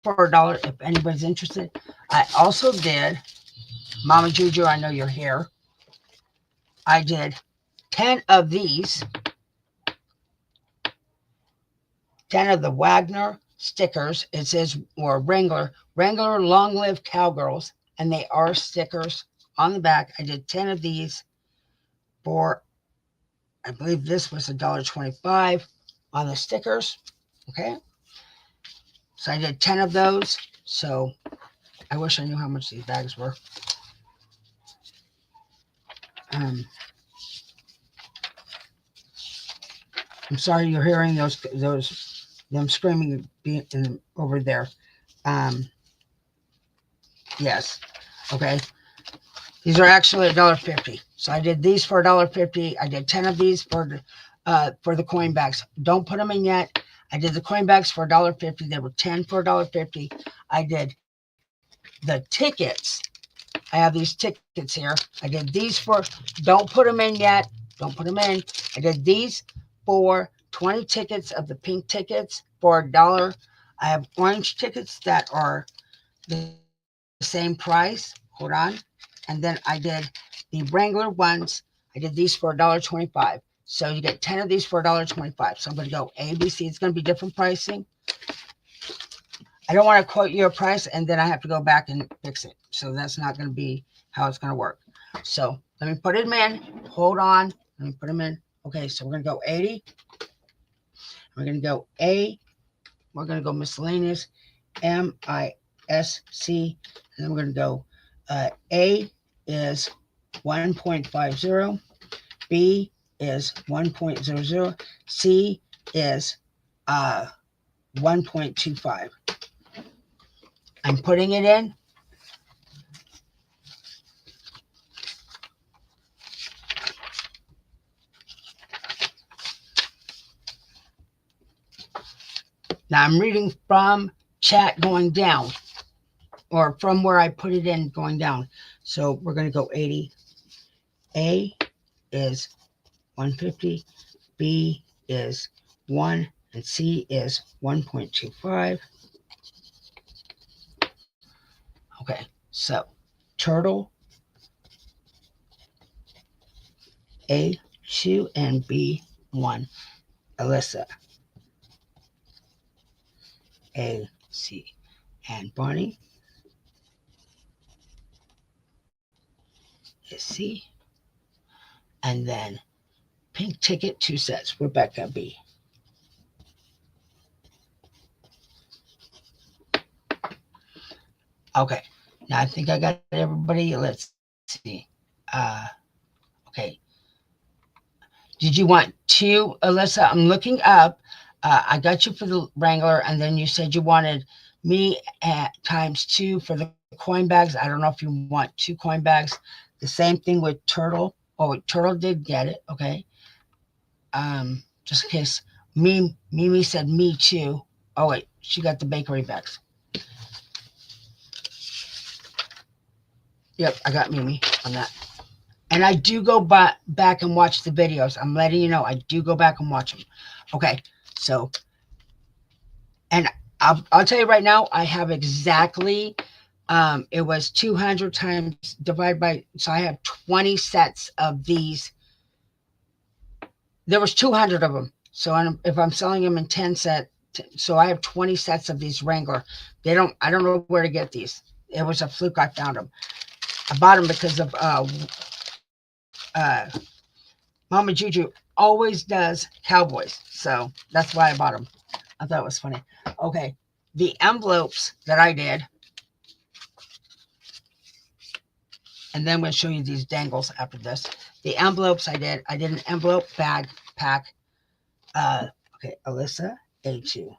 for $1 if anybody's interested. I also did, Mama Juju, I know you're here. I did 10 of these, 10 of the Wagner stickers. It says, or Wrangler Long Live Cowgirls, and they are stickers on the back. I did 10 of these for, I believe this was $1.25 on the stickers. Okay. So I did 10 of those. So I wish I knew how much these bags were. I'm sorry you're hearing them screaming over there. Yes. Okay. These are actually $1.50. So I did these for $1.50. I did 10 of these for the coin bags. Don't put them in yet. I did the coin bags for $1.50. They were 10 for $1.50. I did the tickets. I have these tickets here. I did these for, don't put them in yet. Don't put them in. I did these for 20 tickets of the pink tickets for $1. I have orange tickets that are the same price. Hold on. And then I did the Wrangler ones. I did these for $1.25. So you get 10 of these for $1.25. So I'm going to go A, B, C. It's going to be different pricing. I don't want to quote you a price and then I have to go back and fix it. So that's not going to be how it's going to work. So let me put them in. Hold on. Let me put them in. Okay, so we're going to go 80. We're going to go A. We're going to go miscellaneous. MISC. And then we're going to go A is 1.50. B is 1.00. C is 1.25. I'm putting it in. Now I'm reading from chat going down, or from where I put it in going down. So we're going to go 80. A is 150. B is 1. And C is 1.25. Okay, so Turtle, A, 2, and B, 1. Alyssa, A, C, and Bonnie is C. And then pink ticket, 2 sets, Rebecca, B. Okay, now I think I got everybody. Let's see. Okay. Did you want 2, Alyssa? I'm looking up. I got you for the Wrangler, and then you said you wanted me at times 2 for the coin bags. I don't know if you want 2 coin bags. The same thing with Turtle. Oh, Turtle did get it. Okay. Just in case. Mimi said me too. Oh wait, she got the bakery bags. Yep, I got Mimi on that. And I do go back and watch the videos. I'm letting you know, I do go back and watch them. Okay, so, and I'll tell you right now, I have exactly, it was 200 times divided by, so I have 20 sets of these. There was 200 of them. So if I'm selling them in 10 sets, so I have 20 sets of these Wrangler. I don't know where to get these. It was a fluke. I found them. I bought them because of Mama Juju always does cowboys. So that's why I bought them. I thought it was funny. Okay. The envelopes that I did. And then we'll show you these dangles after this. The envelopes I did an envelope bag pack. Okay, Alyssa, A2.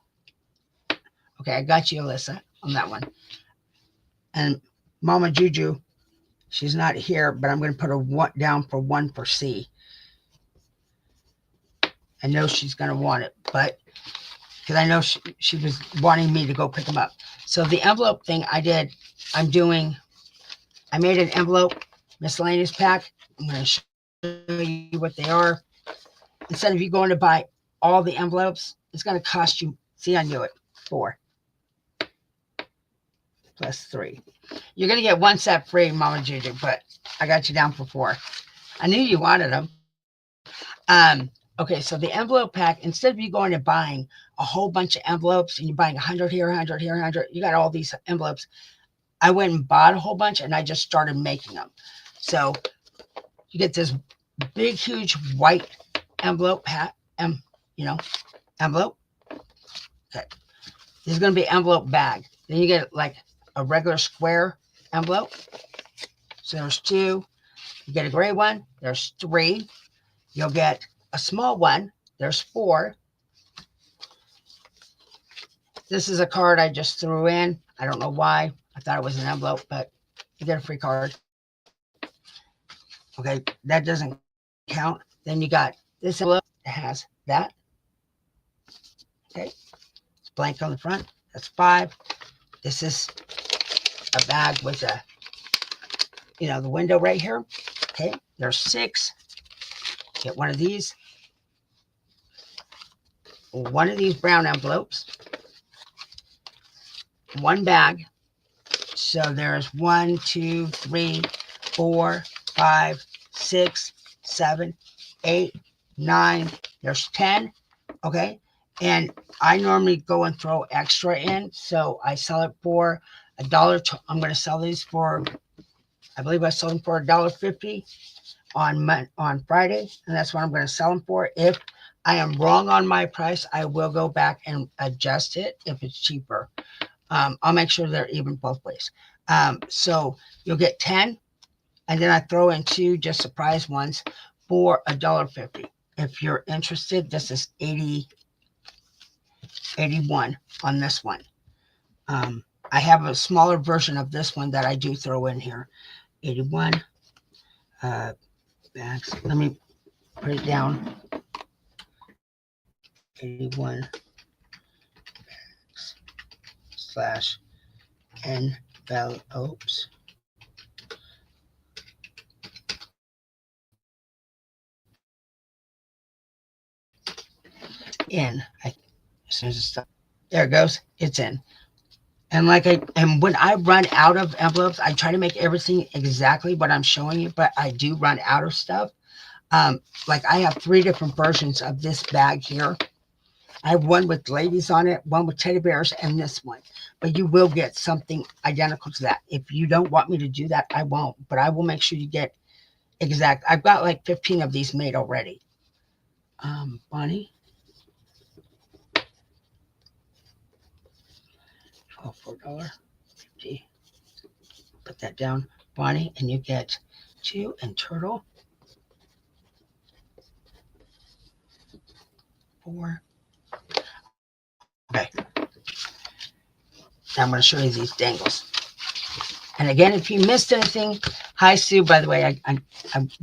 Okay, I got you, Alyssa, on that one. And Mama Juju, she's not here, but I'm going to put her down for 1 for C. I know she's going to want it, but because I know she was wanting me to go pick them up. So the envelope thing I did, I made an envelope miscellaneous pack. I'm going to show you what they are. Instead of you going to buy all the envelopes, it's going to cost you, see, I knew it, 4 plus 3. You're going to get 1 set free, Mama Juju, but I got you down for 4. I knew you wanted them. Okay, so the envelope pack, instead of you going and buying a whole bunch of envelopes and you're buying 100 here, 100 here, 100, you got all these envelopes. I went and bought a whole bunch and I just started making them. So you get this big, huge white envelope pack, envelope. Okay. This is going to be envelope bag. Then you get like a regular square envelope. So there's 2. You get a gray one. There's 3. You'll get a small one. There's 4. This is a card I just threw in. I don't know why. I thought it was an envelope, but you get a free card. Okay, that doesn't count. Then you got this envelope that has that. Okay, it's blank on the front. That's 5. This is a bag with a, the window right here. Okay, there's 6. Get one of these. One of these brown envelopes. 1 bag. So there's 1, 2, 3, 4, 5, 6, 7, 8, 9. There's 10. Okay. And I normally go and throw extra in. So I sell it for $1. I'm going to sell these for, I believe I sold them for $1.50 on Friday. And that's what I'm going to sell them for. If I am wrong on my price, I will go back and adjust it if it's cheaper. I'll make sure they're even both ways. So you'll get 10, and then I throw in 2 just surprise ones for $1.50. If you're interested, this is 81 on this one. I have a smaller version of this one that I do throw in here. 81 bags. Let me put it down. 81 bags slash envelopes. In. As soon as it's there it goes. It's in. And when I run out of envelopes, I try to make everything exactly what I'm showing you, but I do run out of stuff. Like I have 3 different versions of this bag here. I have one with ladies on it, one with teddy bears, and this one. But you will get something identical to that. If you don't want me to do that, I won't. But I will make sure you get exact. I've got like 15 of these made already. Bonnie. $4.50. Put that down, Bonnie, and you get 2 and turtle. 4. Okay. Now I'm going to show you these dangles. And again, if you missed anything, hi Sue, by the way, I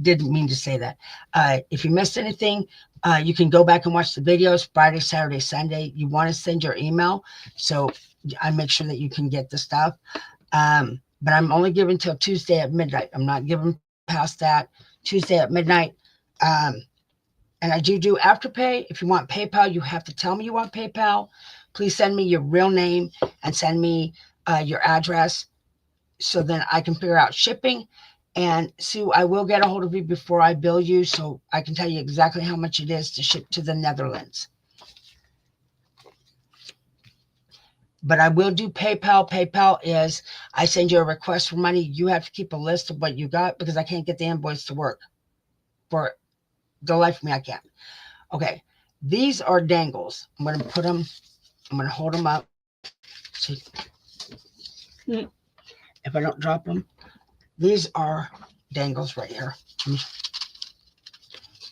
didn't mean to say that. If you missed anything, you can go back and watch the videos Friday, Saturday, Sunday. You want to send your email, so I make sure that you can get the stuff. But I'm only giving till Tuesday at midnight. I'm not giving past that. Tuesday at midnight. And I do Afterpay. If you want PayPal, you have to tell me you want PayPal. Please send me your real name and send me your address so then I can figure out shipping. And Sue, I will get a hold of you before I bill you so I can tell you exactly how much it is to ship to the Netherlands. But I will do PayPal. PayPal is I send you a request for money. You have to keep a list of what you got because I can't get the invoice to work. For the life of me, I can't. Okay, these are dangles. I'm going to put them, I'm going to hold them up. See, if I don't drop them, these are dangles right here.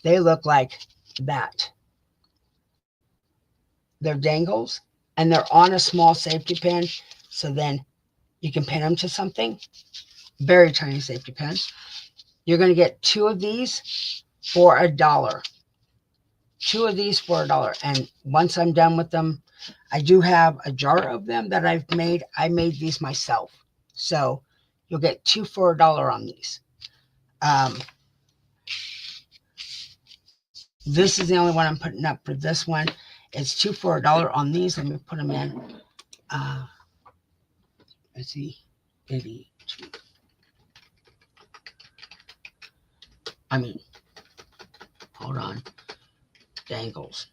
They look like that. They're dangles, and they're on a small safety pin, so then you can pin them to something. Very tiny safety pin. You're going to get 2 of these for $1. 2 of these for $1. And once I'm done with them, I do have a jar of them that I've made. I made these myself. So you'll get 2 for $1 on these. This is the only one I'm putting up for this one. It's 2 for $1 on these. Let me put them in. Let's see. 82. Hold on. Dangles.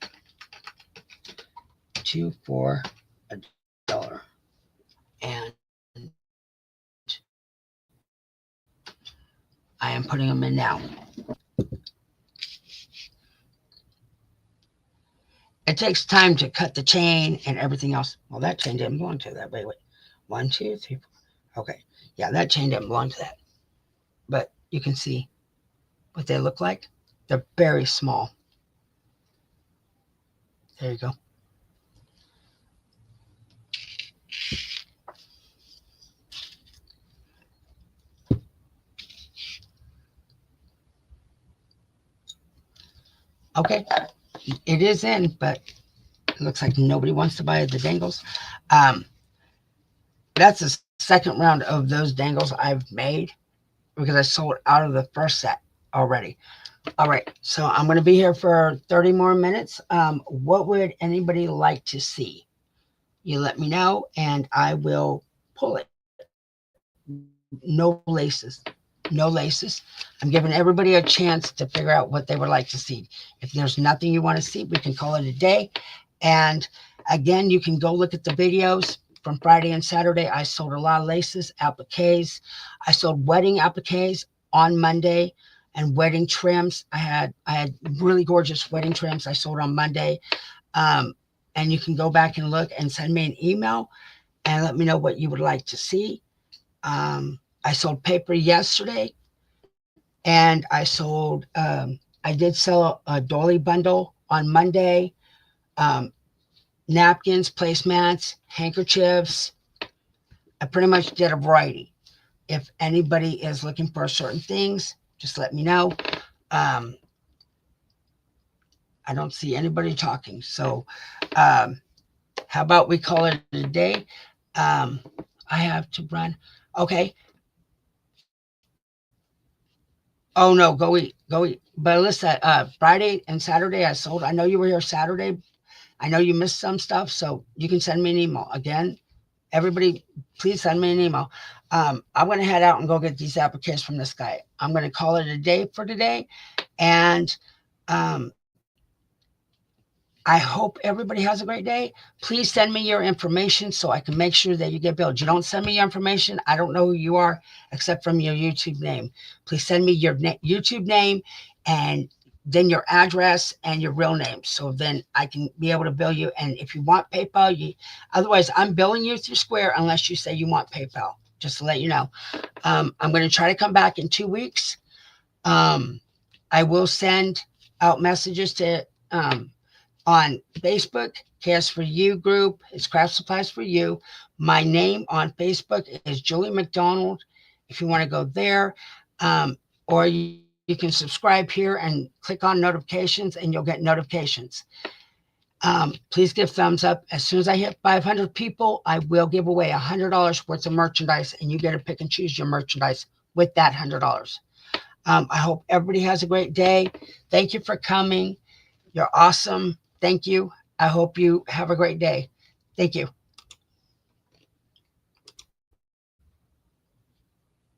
2 for $1. And I am putting them in now. It takes time to cut the chain and everything else. Well, that chain didn't belong to that. Wait. 1, 2, 3, 4. Okay. Yeah, that chain didn't belong to that. But you can see what they look like. They're very small. There you go. Okay. It is in, but it looks like nobody wants to buy the dangles. That's the second round of those dangles I've made because I sold out of the first set already. All right, so I'm going to be here for 30 more minutes. What would anybody like to see? You let me know, and I will pull it. No laces. No laces. I'm giving everybody a chance to figure out what they would like to see. If there's nothing you want to see, we can call it a day. And again, you can go look at the videos from Friday and Saturday. I sold a lot of laces, appliques. I sold wedding appliques on Monday and wedding trims. I had really gorgeous wedding trims I sold on Monday. And you can go back and look and send me an email and let me know what you would like to see. I sold paper yesterday, and I did sell a dolly bundle on Monday. Napkins, placemats, handkerchiefs. I pretty much did a variety. If anybody is looking for certain things, just let me know. I don't see anybody talking. So how about we call it a day? I have to run. Okay. Oh, no, go eat. But Alyssa, Friday and Saturday I sold. I know you were here Saturday. I know you missed some stuff, so you can send me an email. Again, everybody, please send me an email. I'm going to head out and go get these applications from this guy. I'm going to call it a day for today. And I hope everybody has a great day. Please send me your information so I can make sure that you get billed. You don't send me your information, I don't know who you are except from your YouTube name. Please send me your YouTube name and then your address and your real name. So then I can be able to bill you. And if you want PayPal, otherwise I'm billing you through Square unless you say you want PayPal, just to let you know. I'm going to try to come back in 2 weeks. I will send out messages to, on Facebook, KS4U group, it's Craft Supplies for You. My name on Facebook is Julie McDonald. If you want to go there, or you can subscribe here and click on notifications and you'll get notifications. Please give thumbs up. As soon as I hit 500 people, I will give away $100 worth of merchandise and you get to pick and choose your merchandise with that $100. I hope everybody has a great day. Thank you for coming. You're awesome. Thank you. I hope you have a great day. Thank you.